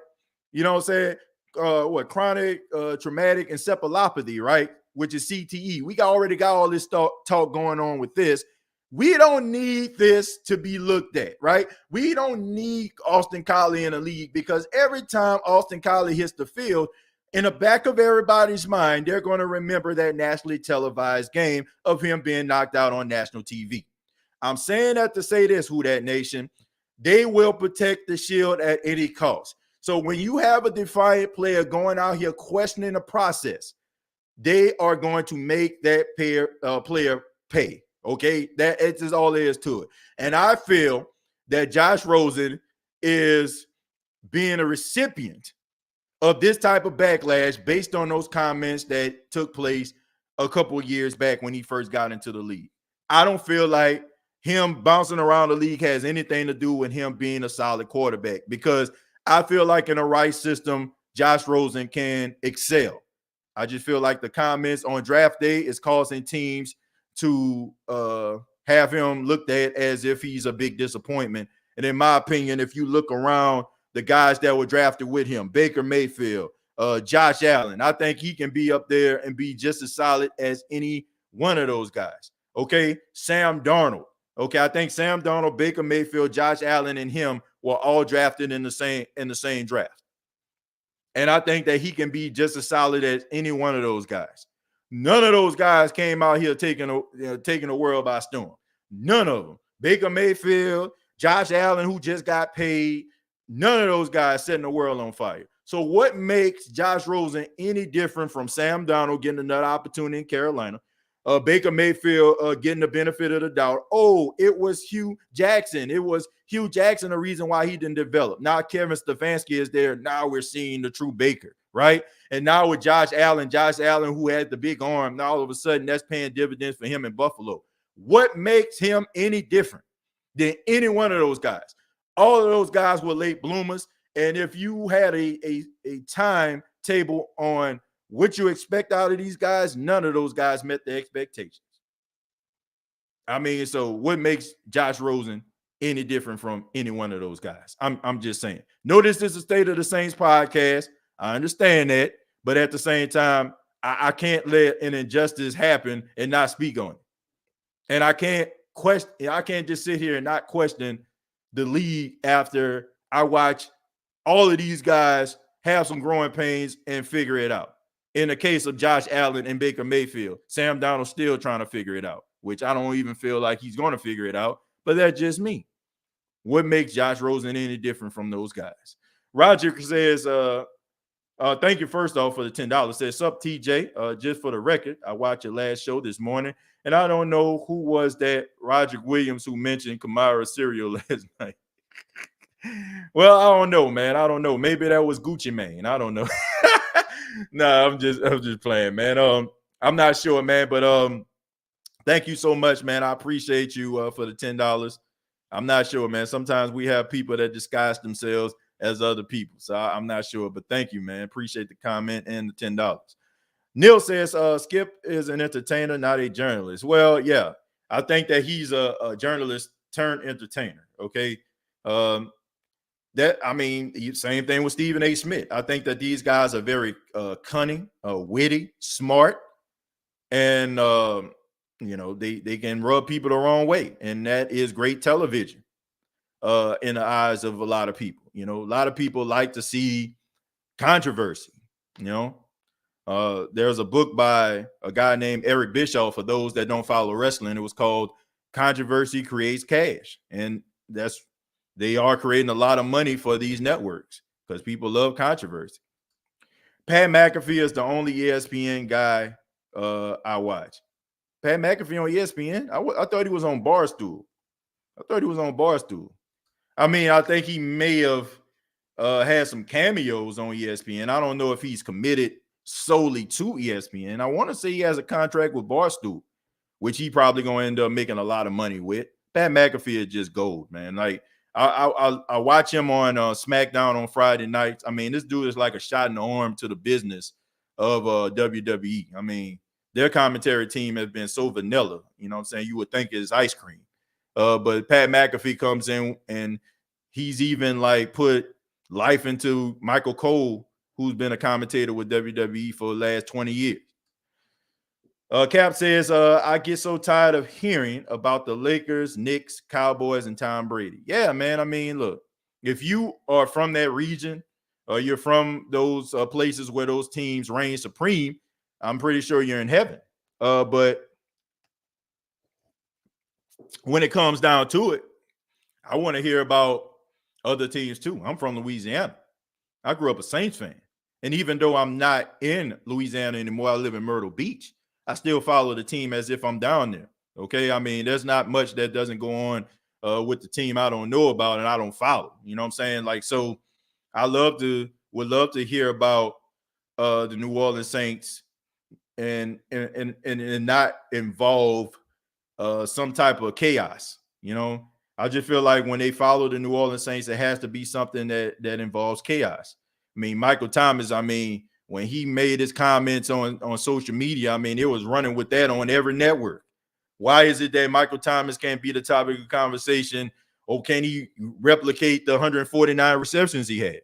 You know what I'm saying? Chronic traumatic encephalopathy, right? Which is CTE. We already got all this talk going on with this. We don't need this to be looked at, right? We don't need Austin Collie in the league because every time Austin Collie hits the field, in the back of everybody's mind, they're going to remember that nationally televised game of him being knocked out on national TV. I'm saying that to say this, Who Dat Nation, they will protect the shield at any cost. So when you have a defiant player going out here questioning the process, they are going to make that player pay. Okay, that is all there is to it. And I feel that Josh Rosen is being a recipient of this type of backlash based on those comments that took place a couple of years back when he first got into the league. I don't feel like him bouncing around the league has anything to do with him being a solid quarterback, because I feel like in the right system, Josh Rosen can excel. I just feel like the comments on draft day is causing teams to have him looked at as if he's a big disappointment. And in my opinion, if you look around the guys that were drafted with him, Baker Mayfield, Josh Allen, I think he can be up there and be just as solid as any one of those guys. Okay, Sam Darnold. Okay, I think Sam Darnold, Baker Mayfield, Josh Allen, and him were all drafted in the same draft. And I think that he can be just as solid as any one of those guys. None of those guys came out here taking the world by storm. None of them. Baker Mayfield, Josh Allen, who just got paid, none of those guys setting the world on fire. So what makes Josh Rosen any different from Sam Darnold getting another opportunity in Carolina, Baker Mayfield getting the benefit of the doubt? Oh, it was Hugh Jackson. It was Hugh Jackson the reason why he didn't develop. Now Kevin Stefanski is there. Now we're seeing the true Baker, right? And now with Josh Allen, who had the big arm, now all of a sudden that's paying dividends for him in Buffalo. What makes him any different than any one of those guys? All of those guys were late bloomers. And if you had a timetable on what you expect out of these guys, none of those guys met the expectations. I mean, so what makes Josh Rosen any different from any one of those guys? I'm just saying. Notice this is the State of the Saints podcast. I understand that, but at the same time, I can't let an injustice happen and not speak on it. And I can't just sit here and not question the league after I watch all of these guys have some growing pains and figure it out. In the case of Josh Allen and Baker Mayfield, Sam Darnold still trying to figure it out, which I don't even feel like he's going to figure it out, but that's just me. What makes Josh Rosen any different from those guys? Roger says, thank you first off for the $10. Says, sup TJ, just for the record, I watched your last show this morning, and I don't know who was that Roger Williams who mentioned Kamara cereal last night. Well, I don't know, man. I don't know. Maybe that was Gucci Mane. I don't know. Nah, I'm just playing, man. I'm not sure, man, but thank you so much, man. I appreciate you for the $10. I'm not sure, man. Sometimes we have people that disguise themselves as other people, so I'm not sure. But thank you, man. Appreciate the comment and the $10. Neil says, Skip is an entertainer, not a journalist. Well, yeah, I think that he's a journalist turned entertainer. Okay. Same thing with Stephen A. Smith. I think that these guys are very cunning, witty, smart, and they can rub people the wrong way, and that is great television in the eyes of a lot of people. A lot of people like to see controversy. There's a book by a guy named Eric Bischoff. For those that don't follow wrestling, it was called "Controversy Creates Cash," and they are creating a lot of money for these networks because people love controversy. Pat McAfee is the only ESPN guy I watch. Pat McAfee on ESPN? I thought he was on Barstool. I mean, I think he may have had some cameos on ESPN. I don't know if he's committed solely to ESPN. I want to say he has a contract with Barstool, which he probably going to end up making a lot of money with. Pat McAfee is just gold, man. Like, I watch him on SmackDown on Friday nights. I mean, this dude is like a shot in the arm to the business of WWE. I mean, their commentary team has been so vanilla. You know what I'm saying? You would think it's ice cream. But Pat McAfee comes in and he's even like put life into Michael Cole, who's been a commentator with WWE for the last 20 years. Cap says, I get so tired of hearing about the Lakers, Knicks, Cowboys, and Tom Brady. Yeah, man. I mean, look, if you are from that region or you're from those places where those teams reign supreme, I'm pretty sure you're in heaven. But when it comes down to it, I want to hear about other teams too. I'm from Louisiana. I grew up a Saints fan. And even though I'm not in Louisiana anymore, I live in Myrtle Beach. I still follow the team as if I'm down there. Okay. I mean, there's not much that doesn't go on with the team I don't know about and I don't follow. You know what I'm saying? Like, so I would love to hear about the New Orleans Saints and not involve some type of chaos. I just feel like when they follow the New Orleans Saints, it has to be something that involves chaos. I mean, Michael Thomas, when he made his comments on social media, I mean, it was running with that on every network. Why is it that Michael Thomas can't be the topic of conversation, or can he replicate the 149 receptions he had?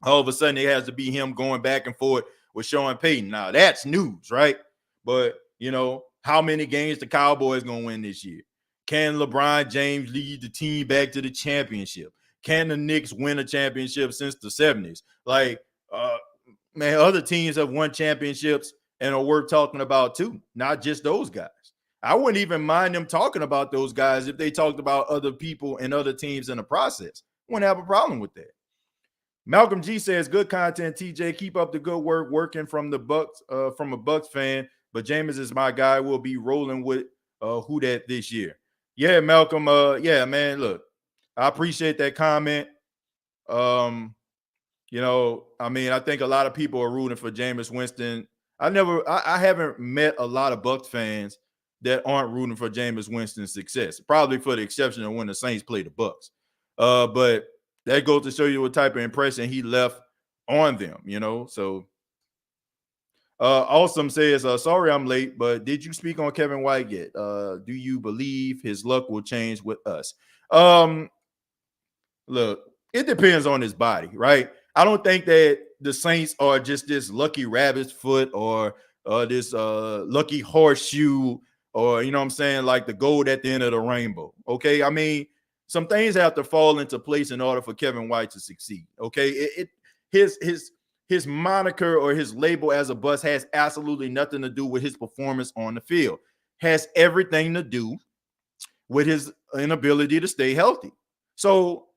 All of a sudden, it has to be him going back and forth with Sean Payton. Now, that's news, right? But, how many games the Cowboys going to win this year? Can LeBron James lead the team back to the championship? Can the Knicks win a championship since the 70s? Like, man, other teams have won championships and are worth talking about too, not just those guys. I wouldn't even mind them talking about those guys if they talked about other people and other teams in the process. Wouldn't have a problem with that. Malcolm G says, good content, TJ. Keep up the good work working from the Bucks, from a Bucks fan. But Jameis is my guy. We'll be rolling with who that this year. Yeah, Malcolm. Yeah, man. Look, I appreciate that comment. I think a lot of people are rooting for Jameis Winston. I haven't met a lot of Bucs fans that aren't rooting for Jameis Winston's success. Probably for the exception of when the Saints play the Bucs. But that goes to show you what type of impression he left on them, So Awesome says, sorry I'm late, but did you speak on Kevin White yet? Do you believe his luck will change with us? Look, it depends on his body, right? I don't think that the Saints are just this lucky rabbit's foot or this lucky horseshoe or, you know what I'm saying, like the gold at the end of the rainbow, okay? I mean, some things have to fall into place in order for Kevin White to succeed, okay? His moniker or his label as a bust has absolutely nothing to do with his performance on the field. Has everything to do with his inability to stay healthy. So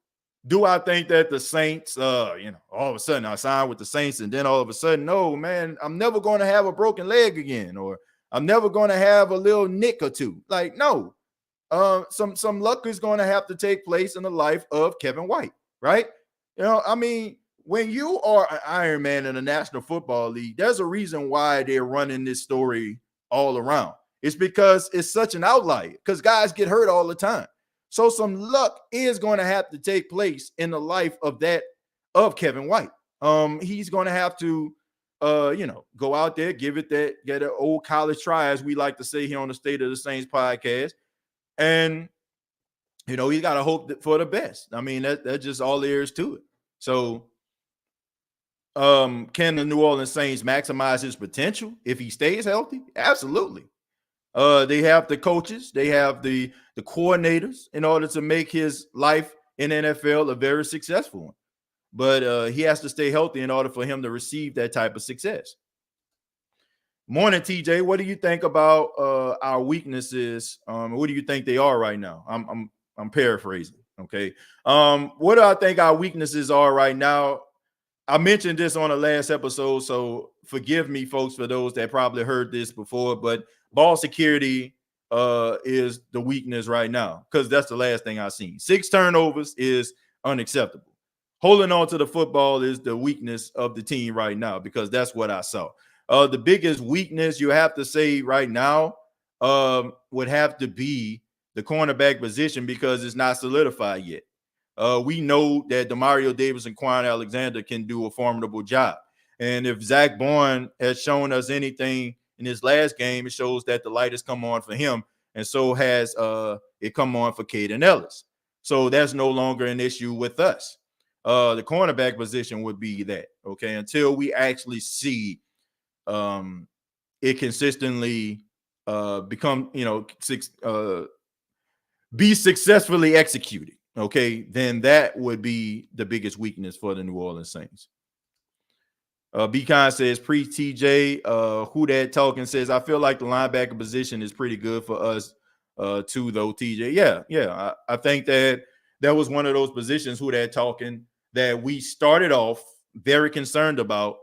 do I think that the Saints, all of a sudden I signed with the Saints and then all of a sudden, no, man, I'm never going to have a broken leg again, or I'm never going to have a little nick or two. Like, no, some luck is going to have to take place in the life of Kevin White, right? when you are an Iron Man in the National Football League, there's a reason why they're running this story all around. It's because it's such an outlier, because guys get hurt all the time. So some luck is going to have to take place in the life of Kevin White. He's going to have to go out there, get an old college try, as we like to say here on the State of the Saints podcast. And, he's got to hope for the best. I mean, that's just all there is to it. So, can the New Orleans Saints maximize his potential if he stays healthy? Absolutely. They have the coaches, they have the coordinators in order to make his life in NFL a very successful one. But he has to stay healthy in order for him to receive that type of success. Morning, TJ. What do you think about our weaknesses? What do you think they are right now? I'm paraphrasing. Okay. What do I think our weaknesses are right now? I mentioned this on the last episode, so forgive me, folks, for those that probably heard this before, but ball security is the weakness right now, because that's the last thing I've seen. 6 turnovers is unacceptable. Holding on to the football is the weakness of the team right now, because that's what I saw. The biggest weakness you have to say right now would have to be the cornerback position, because it's not solidified yet. We know that Demario Davis and Quan Alexander can do a formidable job. And if Zach Bourne has shown us anything in his last game, it shows that the light has come on for him. And so has it come on for Caden Ellis. So that's no longer an issue with us. The cornerback position would be that, okay, until we actually see it consistently be successfully executed. Okay, then that would be the biggest weakness for the New Orleans Saints. Beacon says, pre-TJ, who that talking says, I feel like the linebacker position is pretty good for us too, though, TJ. Yeah. I think that was one of those positions, who that talking, that we started off very concerned about,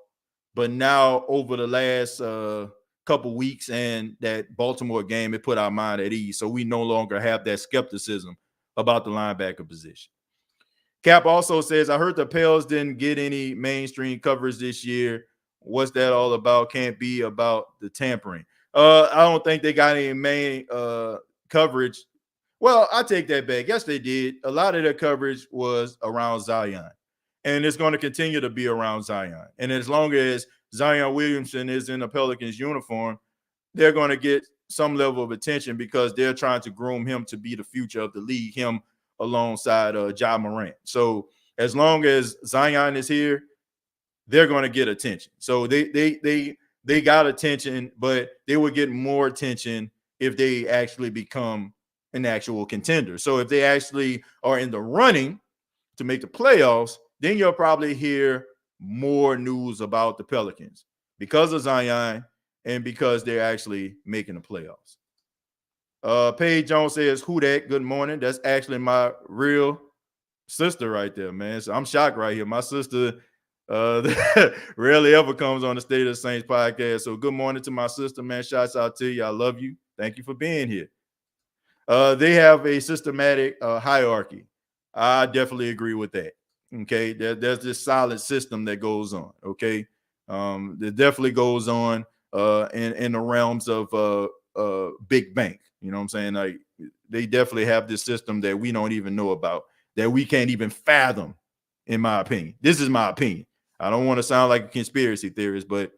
but now over the last couple weeks and that Baltimore game, it put our mind at ease. So we no longer have that skepticism about the linebacker position. Cap also says, I heard the Pels didn't get any mainstream coverage this year. What's that all about? Can't be about the tampering. I don't think they got any main coverage. Well, I take that back. Yes, they did. A lot of their coverage was around Zion, and it's going to continue to be around Zion. And as long as Zion Williamson is in a Pelicans uniform, they're going to get some level of attention, because they're trying to groom him to be the future of the league, him alongside Ja Morant. So as long as Zion is here, they're going to get attention. So they got attention, but they would get more attention if they actually become an actual contender. So if they actually are in the running to make the playoffs, then you'll probably hear more news about the Pelicans because of Zion and because they're actually making the playoffs. Paige Jones says, who that? Good morning. That's actually my real sister right there, man. So I'm shocked right here. My sister rarely ever comes on the State of the Saints podcast. So good morning to my sister, man. Shouts out to you. I love you. Thank you for being here. They have a systematic hierarchy. I definitely agree with that. Okay. There's this solid system that goes on. Okay. That definitely goes on in the realms of big bank. You know what I'm saying? Like, they definitely have this system that we don't even know about, that we can't even fathom, in my opinion. This is my opinion. I don't want to sound like a conspiracy theorist, but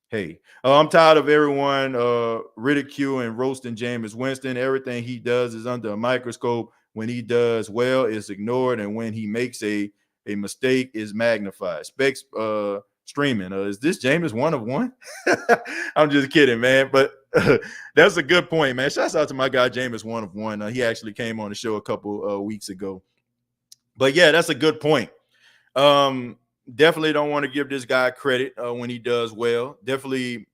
hey, I'm tired of everyone ridiculing and roasting Jameis Winston. Everything he does is under a microscope. When he does well, it's ignored, and when he makes a mistake, is magnified. Specs streaming. Is this Jameis one of one? I'm just kidding, man. But that's a good point, man. Shouts out to my guy Jameis one of one. He actually came on the show a couple weeks ago. But yeah, that's a good point. Definitely don't want to give this guy credit when he does well. Definitely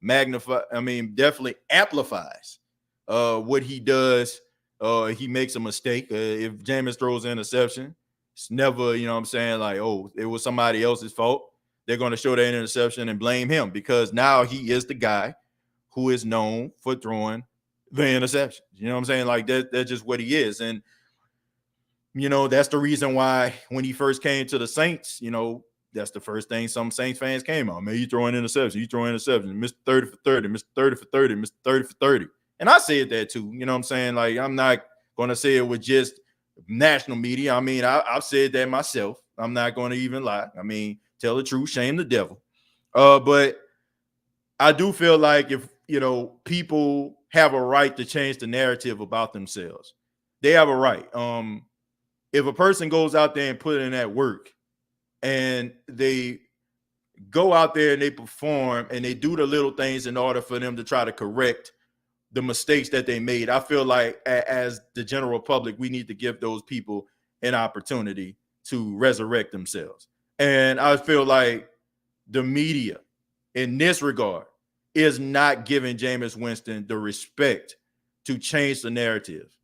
definitely amplifies what he does. He makes a mistake. If Jameis throws an interception, it's never, you know what I'm saying, like, oh, it was somebody else's fault. They're going to show that interception and blame him, because now he is the guy who is known for throwing the interception. You know what I'm saying? Like, that's just what he is. And That's the reason why when he first came to the Saints, that's the first thing some Saints fans came on. Man, you throwing interceptions, Mr. 30 for 30, Mr. 30 for 30, Mr. 30 for 30. And I said that too. You know what I'm saying? Like, I'm not going to say it with just national media. I mean, I've said that myself. I'm not going to even lie. I mean, tell the truth, shame the devil. But I do feel like if, people have a right to change the narrative about themselves, they have a right. If a person goes out there and put in that work and they go out there and they perform and they do the little things in order for them to try to correct the mistakes that they made, I feel like as the general public, we need to give those people an opportunity to resurrect themselves. And I feel like the media in this regard is not giving Jameis Winston the respect to change the narrative.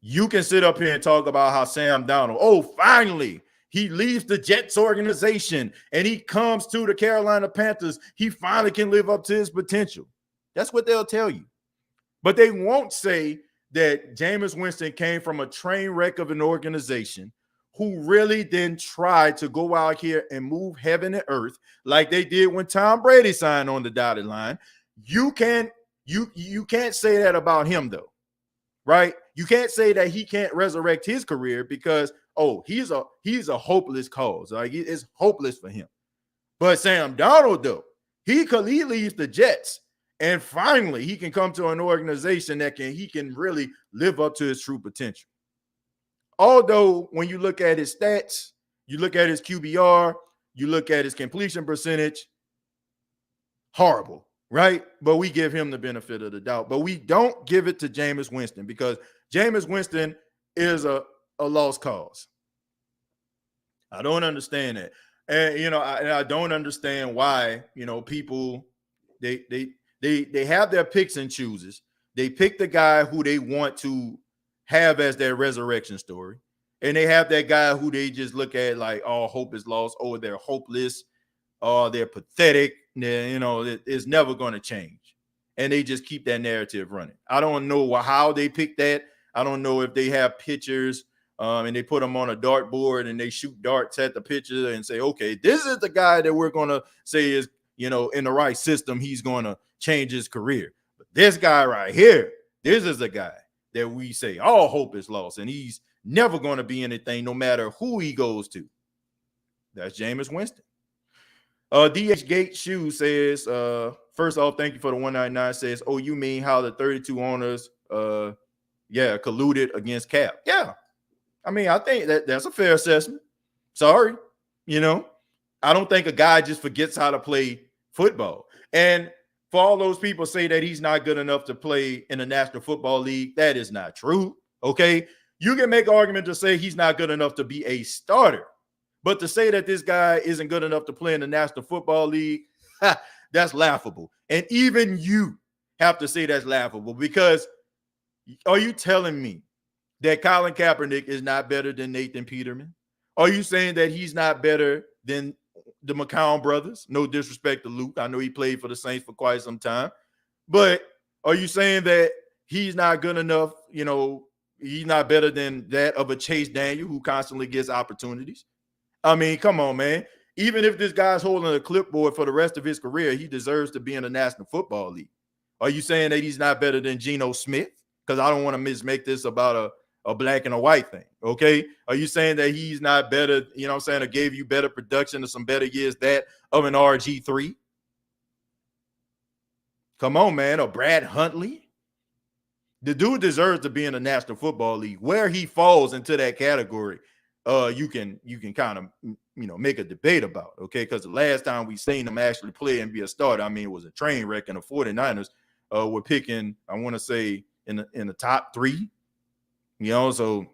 You can sit up here and talk about how Sam Darnold, finally, he leaves the Jets organization and he comes to the Carolina Panthers. He finally can live up to his potential. That's what they'll tell you. But they won't say that Jameis Winston came from a train wreck of an organization who really didn't try to go out here and move heaven and earth like they did when Tom Brady signed on the dotted line. You can't say that about him, though, right? You can't say that he can't resurrect his career because, he's a hopeless cause. Like, it's hopeless for him. But Sam Darnold, though, he leaves the Jets, and finally he can come to an organization that he can really live up to his true potential. Although when you look at his stats, you look at his QBR, you look at his completion percentage, horrible, right? But we give him the benefit of the doubt. But we don't give it to Jameis Winston because Jameis Winston is a lost cause. I don't understand that. And, I don't understand why, people, they have their picks and chooses. They pick the guy who they want to have as their resurrection story. And they have that guy who they just look at like, hope is lost. They're hopeless. They're pathetic. It's never going to change. And they just keep that narrative running. I don't know how they pick that. I don't know if they have pictures and they put them on a dartboard and they shoot darts at the picture and say, okay, this is the guy that we're going to say is, in the right system, he's going to change his career. But this guy right here, this is the guy that we say all hope is lost and he's never going to be anything no matter who he goes to. That's Jameis Winston. DH Gate Shoe says, first off, thank you for the 199. Says, you mean how the 32 owners colluded against Cap? Yeah. I mean, I think that's a fair assessment. Sorry. I don't think a guy just forgets how to play football. And for all those people say that he's not good enough to play in the National Football League, that is not true. Okay. You can make an argument to say he's not good enough to be a starter. But to say that this guy isn't good enough to play in the National Football League, that's laughable. And even you have to say that's laughable because are you telling me that Colin Kaepernick is not better than Nathan Peterman? Are you saying that he's not better than the McCown brothers? No disrespect to Luke. I know he played for the Saints for quite some time. But are you saying that he's not good enough? He's not better than that of a Chase Daniel who constantly gets opportunities? I mean, come on, man. Even if this guy's holding a clipboard for the rest of his career, he deserves to be in the National Football League. Are you saying that he's not better than Geno Smith? Because I don't want to make this about a black and a white thing, okay? Are you saying that he's not better, or gave you better production or some better years that of an RG3? Come on, man. Or Brad Huntley? The dude deserves to be in the National Football League. Where he falls into that category, you can kind of make a debate about, okay? Because the last time we seen him actually play and be a starter, I mean, it was a train wreck, and the 49ers were picking, I want to say, in the top 3. So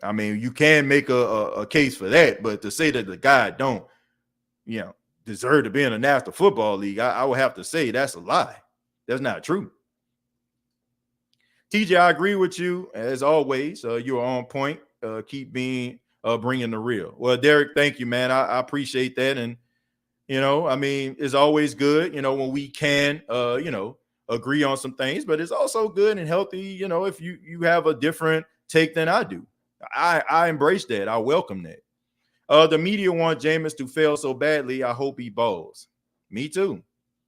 I mean, you can make a case for that, but to say that the guy don't, deserve to be in the National Football League, I would have to say that's a lie. That's not true. TJ, I agree with you as always. You are on point. Keep being bringing the real. Well, Derek, thank you, man. I appreciate that, and I mean, it's always good, when we can, agree on some things, but it's also good and healthy, if you have a different take than I do. I embrace that. I welcome that. The media want Jameis to fail so badly. I hope he balls. Me too.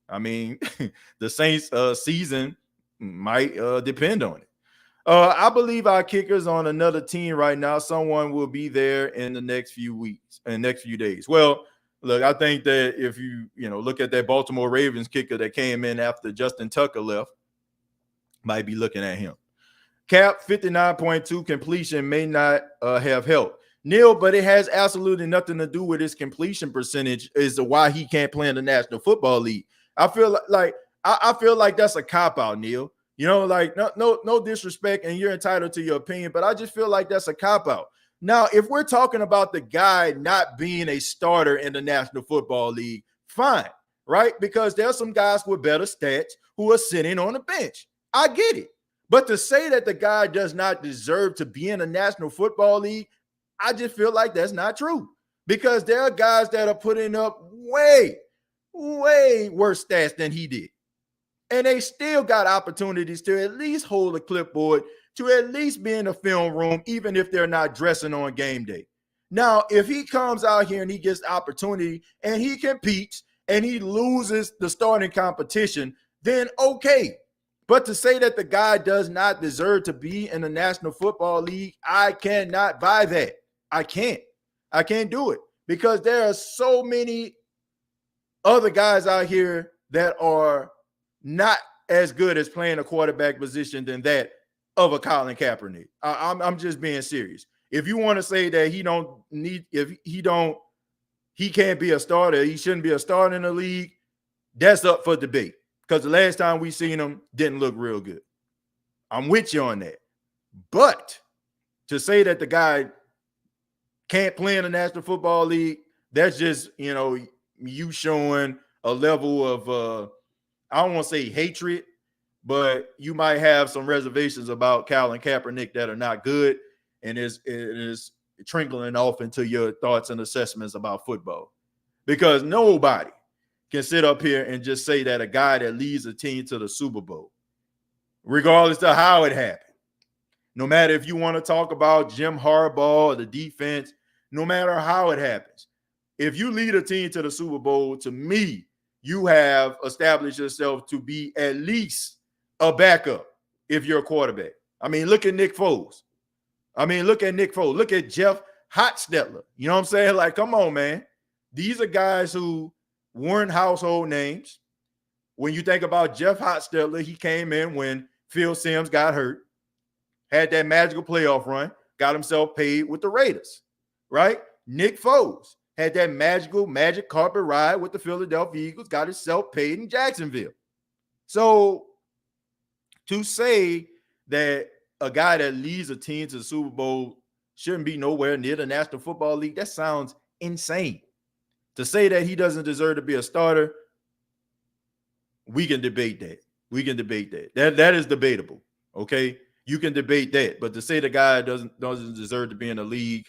I mean, the Saints season might depend on it. I believe our kicker's on another team right now. Someone will be there in the next few weeks and next few days. Well, look, I think that if you look at that Baltimore Ravens kicker that came in after Justin Tucker left, might be looking at him. Cap 59.2 completion may not have helped. Neil, but it has absolutely nothing to do with his completion percentage as to why he can't play in the National Football League. I feel like that's a cop-out, Neil. Like no disrespect, and you're entitled to your opinion, but I just feel like that's a cop-out. Now, if we're talking about the guy not being a starter in the National Football League, fine, right? Because there's some guys with better stats who are sitting on the bench. I get it. But to say that the guy does not deserve to be in the National Football League, I just feel like that's not true. Because there are guys that are putting up way worse stats than he did. And they still got opportunities to at least hold a clipboard, to at least be in the film room, even if they're not dressing on game day. Now, if he comes out here and he gets opportunity and he competes and he loses the starting competition, then okay. But to say that the guy does not deserve to be in the National Football League, I cannot buy that. I can't do it, because there are so many other guys out here that are not as good as playing a quarterback position than that of a Colin Kaepernick. I'm just being serious. If you want to say that he can't be a starter, he shouldn't be a starter in the league, that's up for debate. Because the last time we seen him didn't look real good. I'm with you on that. But to say that the guy can't play in the National Football League, that's just, you showing a level of, I don't want to say hatred, but you might have some reservations about Colin Kaepernick that are not good, and it is trickling off into your thoughts and assessments about football. Because nobody can sit up here and just say that a guy that leads a team to the Super Bowl, regardless of how it happened, no matter if you want to talk about Jim Harbaugh or the defense, no matter how it happens, if you lead a team to the Super Bowl, to me, you have established yourself to be at least a backup if you're a quarterback. I mean, look at Nick Foles. Look at Jeff Hostetler. You know what I'm saying? Like, come on, man. These are guys who weren't household names. When you think about Jeff Hostetler, he came in when Phil Simms got hurt, had that magical playoff run, got himself paid with the Raiders, right? Nick Foles had that magic carpet ride with the Philadelphia Eagles, got himself paid in Jacksonville. So to say that a guy that leads a team to the Super Bowl shouldn't be nowhere near the National Football League, that sounds insane. To say that he doesn't deserve to be a starter, we can debate that. That is debatable, okay? You can debate that. But to say the guy doesn't deserve to be in the league,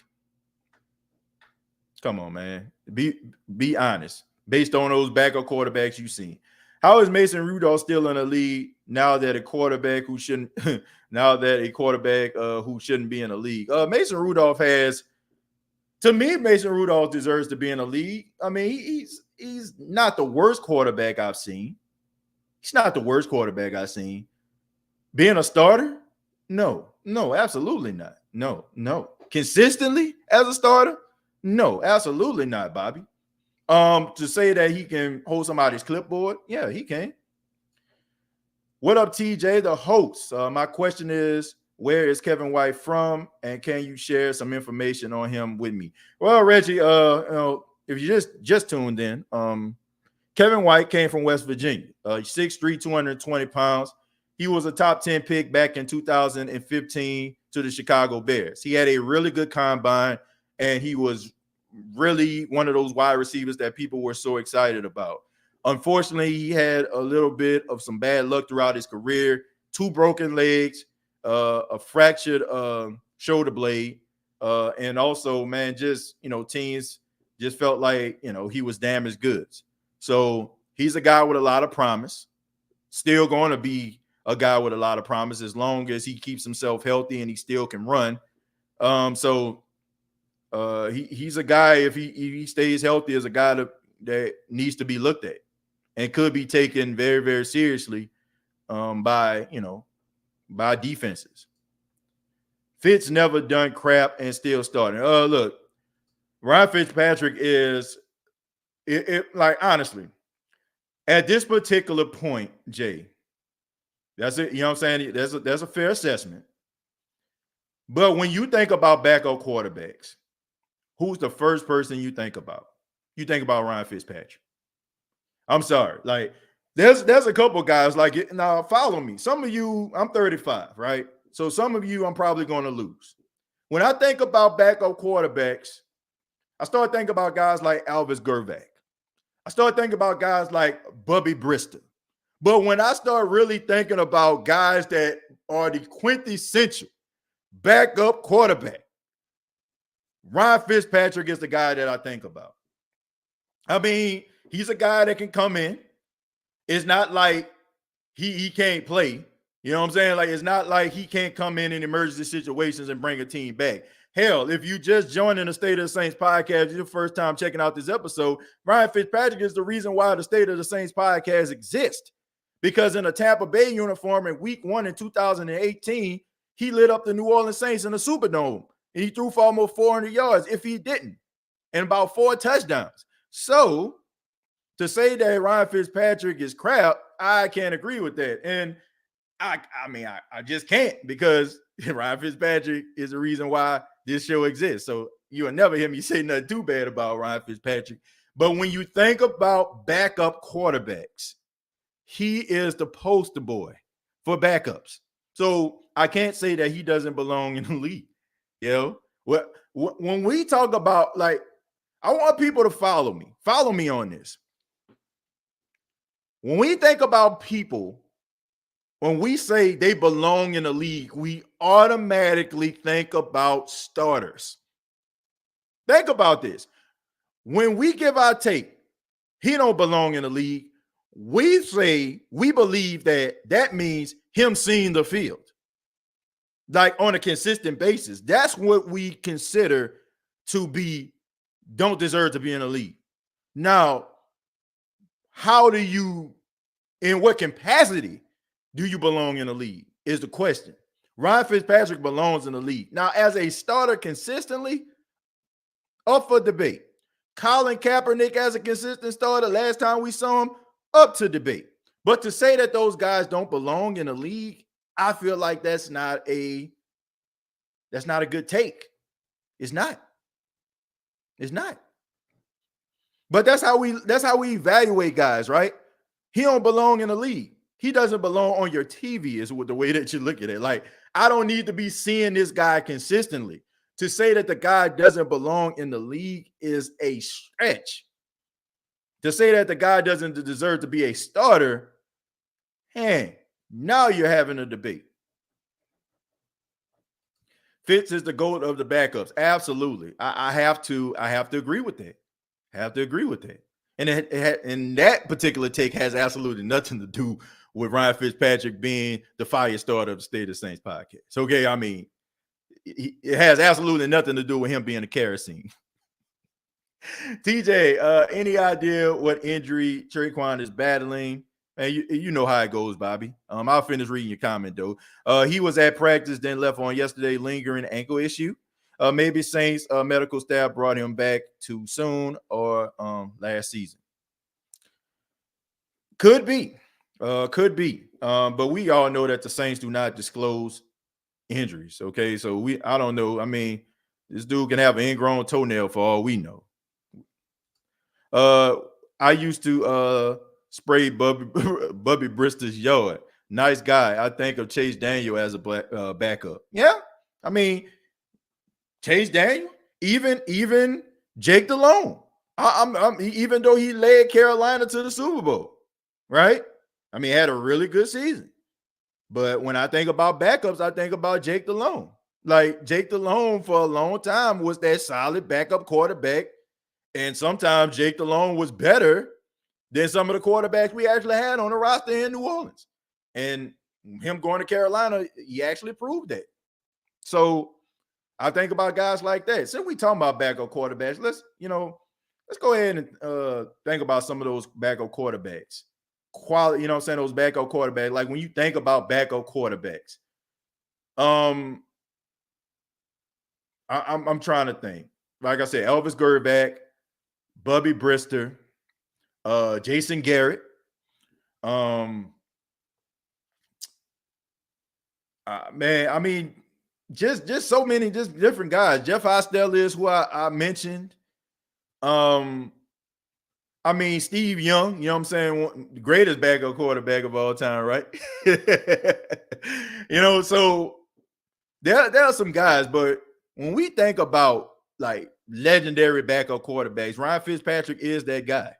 come on, man. Be honest. Based on those backup quarterbacks you've seen. How is Mason Rudolph still in the league now that a quarterback who shouldn't be in the league? Mason Rudolph deserves to be in the league. I mean, he's not the worst quarterback I've seen. Being a starter? No, absolutely not. No. Consistently as a starter? No, absolutely not, Bobby. To say that he can hold somebody's clipboard, yeah, he can. What up, TJ, the host? My question is, where is Kevin White from, and can you share some information on him with me? Well, Reggie, if you just tuned in, Kevin White came from West Virginia. 6'3", 220 pounds. He was a top 10 pick back in 2015 to the Chicago Bears. He had a really good combine, and he was really one of those wide receivers that people were so excited about. Unfortunately, he had a little bit of some bad luck throughout his career. 2 broken legs, a fractured shoulder blade, and also, man, teams just felt like, he was damaged goods. So he's a guy with a lot of promise, still going to be a guy with a lot of promise as long as he keeps himself healthy and he still can run. So he's a guy, if he stays healthy, is a guy that needs to be looked at and could be taken very, very seriously by defenses. Fitz never done crap and still starting. Look, Ryan Fitzpatrick is like, honestly, at this particular point, Jay, that's it. You know what I'm saying? That's a fair assessment. But when you think about backup quarterbacks, who's the first person you think about? You think about Ryan Fitzpatrick. I'm sorry. Like, there's a couple guys like it. Now, follow me. Some of you, I'm 35, right? So some of you, I'm probably going to lose. When I think about backup quarterbacks, I start thinking about guys like Alvis Gervais. I start thinking about guys like Bubby Brister. But when I start really thinking about guys that are the quintessential backup quarterback, Ryan Fitzpatrick is the guy that I think about. I mean, he's a guy that can come in. It's not like he can't play. You know what I'm saying? Like, it's not like he can't come in emergency situations and bring a team back. Hell, if you just joined in the State of the Saints podcast, your first time checking out this episode, Ryan Fitzpatrick is the reason why the State of the Saints podcast exists. Because in a Tampa Bay uniform in week 1 in 2018, he lit up the New Orleans Saints in the Superdome. And he threw for almost 400 yards if he didn't, and about 4 touchdowns. So to say that Ryan Fitzpatrick is crap, I can't agree with that. And I just can't, because Ryan Fitzpatrick is the reason why this show exists. So you'll never hear me say nothing too bad about Ryan Fitzpatrick. But when you think about backup quarterbacks, he is the poster boy for backups. So I can't say that he doesn't belong in the league. You know, when we talk about, like, I want people to follow me on this. When we think about people, when we say they belong in the league, we automatically think about starters. Think about this. When we give our take, he don't belong in the league, we say we believe that means him seeing the field, like, on a consistent basis. That's what we consider to be don't deserve to be in the league. Now, how do you, in what capacity do you belong in the league is the question. Ryan Fitzpatrick belongs in the league. Now, as a starter consistently, up for debate. Colin Kaepernick as a consistent starter, last time we saw him, up to debate. But to say that those guys don't belong in the league, I feel like that's not a good take. It's not. It's not. But that's how we evaluate guys, right? He don't belong in the league. He doesn't belong on your TV is the way that you look at it. Like, I don't need to be seeing this guy consistently. To say that the guy doesn't belong in the league is a stretch. To say that the guy doesn't deserve to be a starter, now you're having a debate. Fitz is the GOAT of the backups. Absolutely. I have to agree with that. And that particular take has absolutely nothing to do with Ryan Fitzpatrick being the fire starter of the State of the Saints podcast. Okay, I mean, it has absolutely nothing to do with him being a kerosene. TJ, any idea what injury Traquan is battling? Man, you know how it goes, Bobby. I'll finish reading your comment, though. He was at practice, then left on yesterday, lingering ankle issue. Maybe Saints medical staff brought him back too soon, or last season. Could be. But we all know that the Saints do not disclose injuries. Okay, so I don't know. I mean, this dude can have an ingrown toenail for all we know. I used to spray Bubby Brister's yard. Nice guy. I think of Chase Daniel as a backup. Yeah, I mean, Chase Daniel, even Jake Delhomme. Even though he led Carolina to the Super Bowl, right? I mean, had a really good season. But when I think about backups, I think about Jake Delhomme. Like, Jake Delhomme for a long time was that solid backup quarterback. And sometimes Jake Delhomme was better than some of the quarterbacks we actually had on the roster in New Orleans. And him going to Carolina, he actually proved that. So I think about guys like that. Since we talking about backup quarterbacks, let's go ahead and think about some of those backup quarterbacks. Quality, those backup quarterbacks. Like when you think about backup quarterbacks, I'm trying to think. Like I said, Elvis Grbac, Bubby Brister, Jason Garrett, man, I mean, just so many just different guys. Jeff Hostetler is who I mentioned. I mean, Steve Young, you know what I'm saying? The greatest backup quarterback of all time, right? So there are some guys, but when we think about like legendary backup quarterbacks, Ryan Fitzpatrick is that guy.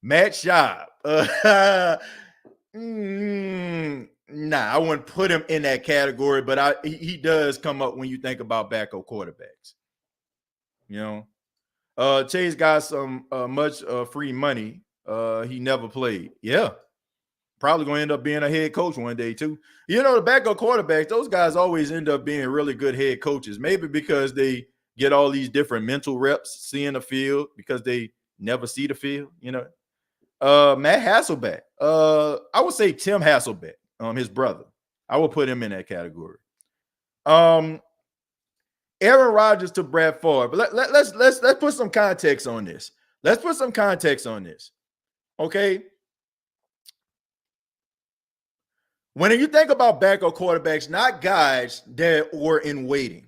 Matt Schaub. Nah, I wouldn't put him in that category, but he does come up when you think about backup quarterbacks. Chase got some much free money. He never played. Yeah. Probably going to end up being a head coach one day too. The backup quarterbacks, those guys always end up being really good head coaches. Maybe because they get all these different mental reps, seeing the field, because they never see the field. Matt Hasselbeck. I would say Tim Hasselbeck, his brother. I would put him in that category. Aaron Rodgers to Brad Favre. But let's put some context on this. Okay. When you think about backup quarterbacks, not guys that were in waiting.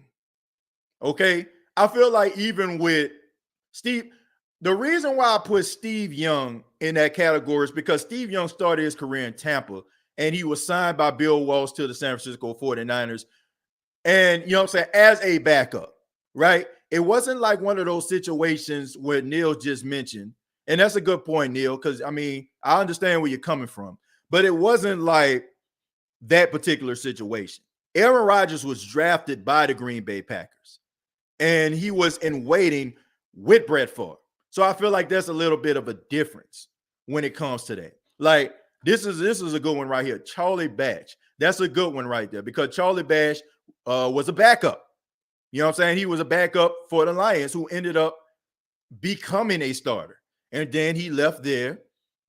Okay. I feel like even with Steve, the reason why I put Steve Young in that category is because Steve Young started his career in Tampa and he was signed by Bill Walsh to the San Francisco 49ers. And, as a backup, right? It wasn't like one of those situations where Neil just mentioned. And that's a good point, Neil, because, I understand where you're coming from. But it wasn't like that particular situation. Aaron Rodgers was drafted by the Green Bay Packers. And he was in waiting with Brett Favre. So I feel like there's a little bit of a difference when it comes to that. Like, this is a good one right here. Charlie Batch. That's a good one right there because Charlie Batch was a backup. You know what I'm saying? He was a backup for the Lions who ended up becoming a starter. And then he left there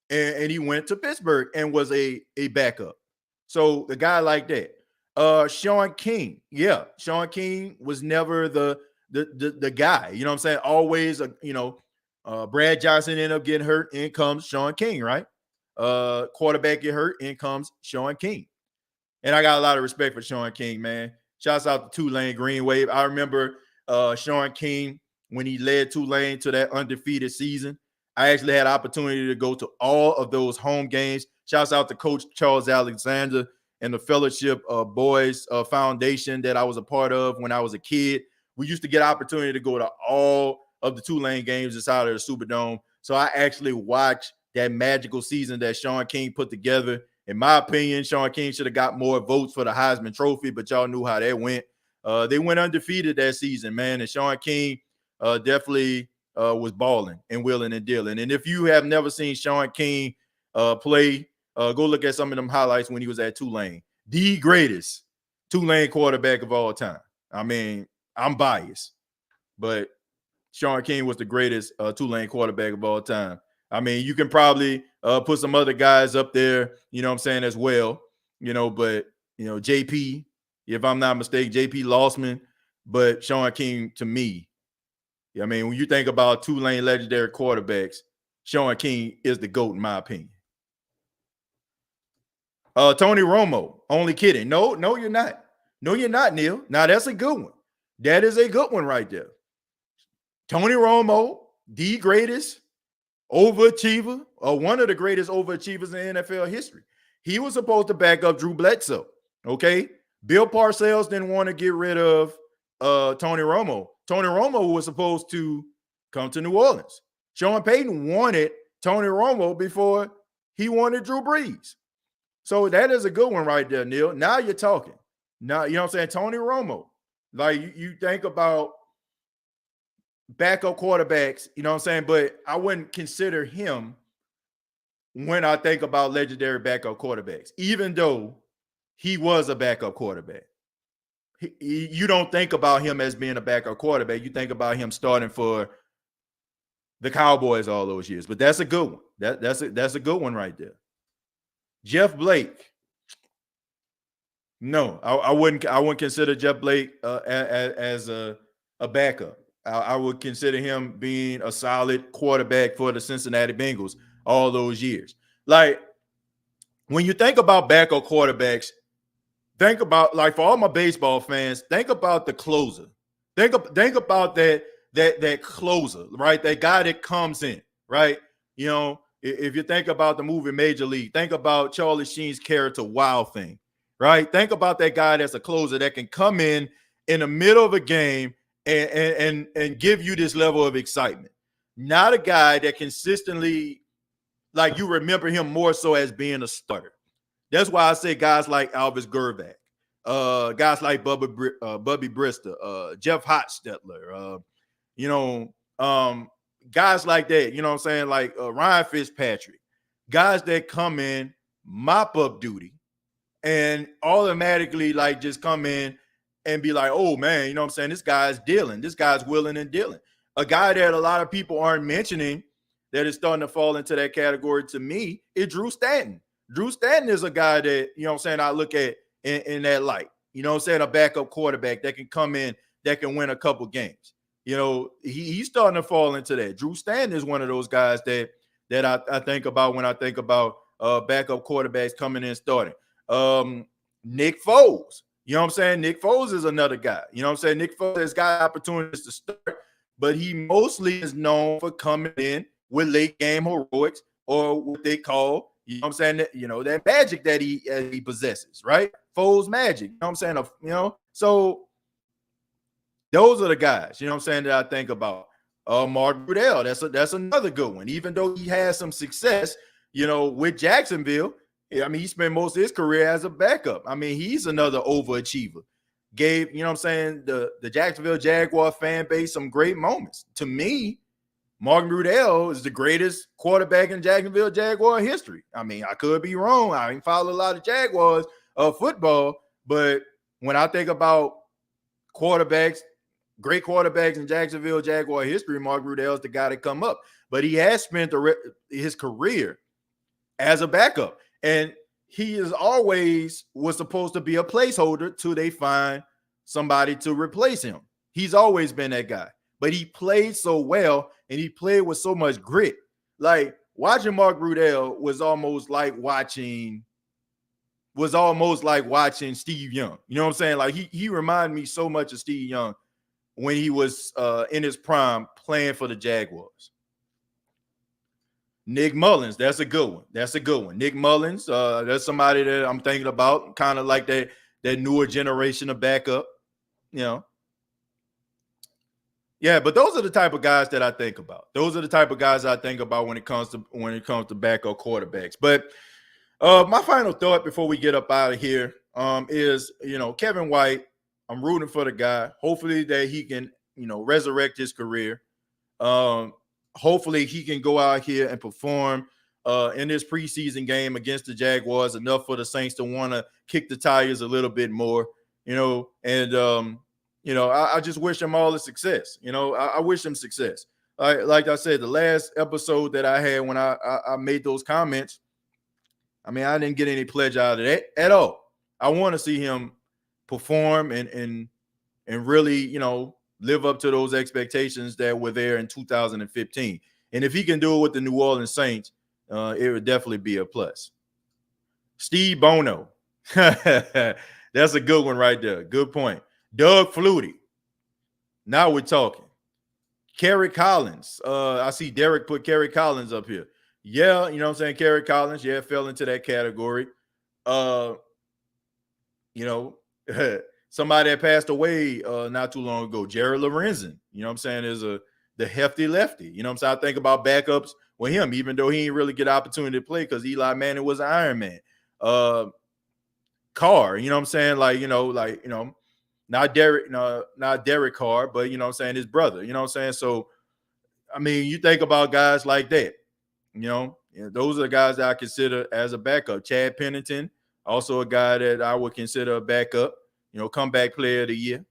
and he went to Pittsburgh and was a backup. So the guy like that. Sean King. Yeah, Sean King was never the guy. You know what I'm saying? Always, Brad Johnson ended up getting hurt, in comes Sean King, right? Quarterback get hurt, in comes Sean King. And I got a lot of respect for Sean King, man. Shouts out to Tulane Green Wave. I remember Sean King when he led Tulane to that undefeated season. I actually had an opportunity to go to all of those home games. Shouts out to Coach Charles Alexander and the Fellowship Boys Foundation that I was a part of when I was a kid. We used to get an opportunity to go to all of the Tulane games inside of the Superdome. So I actually watched that magical season that Sean King put together. In my opinion, Sean King should have got more votes for the Heisman Trophy, but y'all knew how that went. They went undefeated that season, man, and Sean King definitely was balling and willing and dealing. And if you have never seen Sean King play, go look at some of them highlights when he was at Tulane. The greatest Tulane quarterback of all time. I'm biased, but Sean King was the greatest Tulane quarterback of all time. You can probably put some other guys up there, as well, but, JP, if I'm not mistaken, JP Lossman, but Sean King to me, when you think about Tulane legendary quarterbacks, Sean King is the GOAT in my opinion. Tony Romo, only kidding. No, you're not. No, you're not, Neil. Now, that's a good one. That is a good one right there. Tony Romo, the greatest overachiever, or one of the greatest overachievers in NFL history. He was supposed to back up Drew Bledsoe, okay? Bill Parcells didn't want to get rid of Tony Romo. Tony Romo was supposed to come to New Orleans. Sean Payton wanted Tony Romo before he wanted Drew Brees. So that is a good one right there, Neil. Now you're talking. Now, you know what I'm saying? Tony Romo. Like, you think about backup quarterbacks, you know what I'm saying? But I wouldn't consider him when I think about legendary backup quarterbacks, even though he was a backup quarterback. You don't think about him as being a backup quarterback. You think about him starting for the Cowboys all those years. But that's a good one. That's a good one right there. Jeff Blake. No, I wouldn't consider Jeff Blake as a backup. I would consider him being a solid quarterback for the Cincinnati Bengals all those years. Like, when you think about backup quarterbacks, think about, like, for all my baseball fans, think about the closer. Think about that closer, right? That guy that comes in, right? You know, if you think about the movie Major League, think about Charlie Sheen's character Wild Thing, right? Think about that guy that's a closer that can come in the middle of a game and give you this level of excitement. Not a guy that consistently, like, you remember him more so as being a starter. That's why I say guys like Alvis Gervak, guys like Bubby Brister, Jeff Hostetler, guys like that, you know what I'm saying? Like Ryan Fitzpatrick, guys that come in, mop up duty, and automatically, like, just come in and be like, oh man, you know what I'm saying? This guy's dealing. This guy's willing and dealing. A guy that a lot of people aren't mentioning that is starting to fall into that category to me is Drew Stanton. Drew Stanton is a guy that, you know what I'm saying, I look at in that light. You know what I'm saying? A backup quarterback that can come in, that can win a couple games. You know, he's starting to fall into that. Drew Stanton is one of those guys that I think about when I think about backup quarterbacks coming in starting. Nick Foles. You know what I'm saying? Nick Foles is another guy. You know what I'm saying? Nick Foles has got opportunities to start, but he mostly is known for coming in with late game heroics, or what they call, you know what I'm saying, that, you know, that magic that he possesses, right? Foles magic. You know what I'm saying? You know, so those are the guys, you know what I'm saying, that I think about. Mark Brunell, that's another good one. Even though he has some success, you know, with Jacksonville, I mean, he spent most of his career as a backup. I mean, he's another overachiever. Gave, you know what I'm saying, the Jacksonville Jaguar fan base some great moments. To me, Mark Brunell is the greatest quarterback in Jacksonville Jaguar history. I mean, I could be wrong. I ain't followed a lot of Jaguars football, but when I think about quarterbacks, great quarterbacks in Jacksonville Jaguar history, Mark Brunell is the guy that come up. But he has spent his career as a backup, and he is always was supposed to be a placeholder till they find somebody to replace him. He's always been that guy, but he played so well and he played with so much grit. Like, watching Mark Brunell was almost like watching Steve Young. You know what I'm saying? Like, he reminded me so much of Steve Young when he was in his prime playing for the Jaguars. Nick Mullins, that's a good one. Nick Mullins, that's somebody that I'm thinking about, kind of like that newer generation of backup, you know. Yeah, but those are the type of guys that I think about. Those are the type of guys I think about when it comes to backup quarterbacks. But my final thought before we get up out of here is, you know, Kevin White. I'm rooting for the guy. Hopefully that he can, you know, resurrect his career. Hopefully he can go out here and perform in this preseason game against the Jaguars enough for the Saints to want to kick the tires a little bit more, you know. And you know, I just wish him all the success. You know, I wish him success. Like I said, the last episode that I had when I made those comments, I mean, I didn't get any pledge out of that at all. I want to see him perform and really, you know, live up to those expectations that were there in 2015. And if he can do it with the New Orleans Saints, it would definitely be a plus. Steve Bono. That's a good one right there. Good point. Doug Flutie. Now we're talking. Kerry Collins. I see Derek put Kerry Collins up here. Yeah, you know what I'm saying? Kerry Collins, yeah, fell into that category. You know, somebody that passed away not too long ago, Jerry Lorenzen, you know what I'm saying, is the hefty lefty. You know what I'm saying? I think about backups with him, even though he didn't really get an opportunity to play because Eli Manning was an Iron Man. Carr, you know what I'm saying? Not Derek Carr, but you know what I'm saying, his brother, you know what I'm saying? So, I mean, you think about guys like that, you know, those are the guys that I consider as a backup. Chad Pennington, Also a guy that I would consider a backup, comeback player of the year.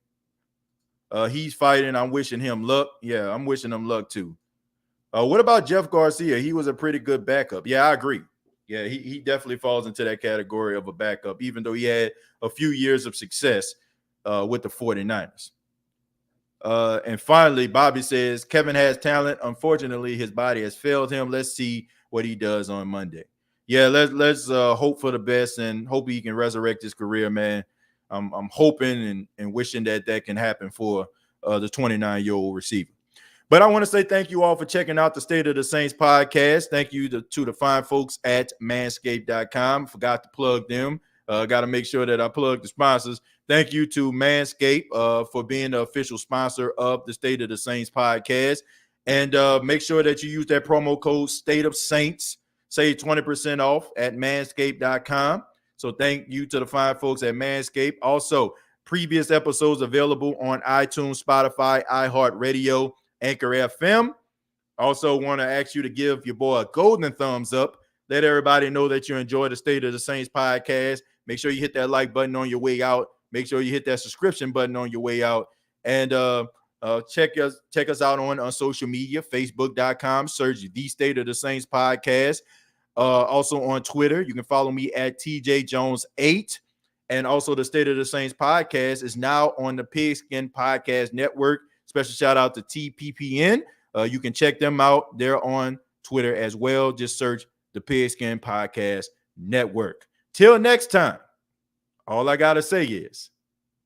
He's fighting. I'm wishing him luck. Yeah, I'm wishing him luck too. What about Jeff Garcia? He was a pretty good backup. Yeah, I agree. Yeah, he definitely falls into that category of a backup, even though he had a few years of success with the 49ers. And finally, Bobby says, Kevin has talent. Unfortunately, his body has failed him. Let's see what he does on Monday. Yeah, let's hope for the best and hope he can resurrect his career, man. I'm hoping and wishing that can happen for the 29-year-old receiver. But I want to say thank you all for checking out the State of the Saints podcast. Thank you to the fine folks at Manscaped.com. Forgot to plug them. Got to make sure that I plug the sponsors. Thank you to Manscaped for being the official sponsor of the State of the Saints podcast. And make sure that you use that promo code State of Saints. Save 20% off at Manscaped.com. So thank you to the fine folks at Manscaped. Also, previous episodes available on iTunes, Spotify, iHeartRadio, Anchor FM. Also want to ask you to give your boy a golden thumbs up. Let everybody know that you enjoy the State of the Saints podcast. Make sure you hit that like button on your way out. Make sure you hit that subscription button on your way out. And check us out on social media, facebook.com. Search the State of the Saints podcast. Also on Twitter, you can follow me at TJJones8. And also the State of the Saints podcast is now on the Pigskin Podcast Network. Special shout out to TPPN. You can check them out. They're on Twitter as well. Just search the Pigskin Podcast Network. Till next time, all I got to say is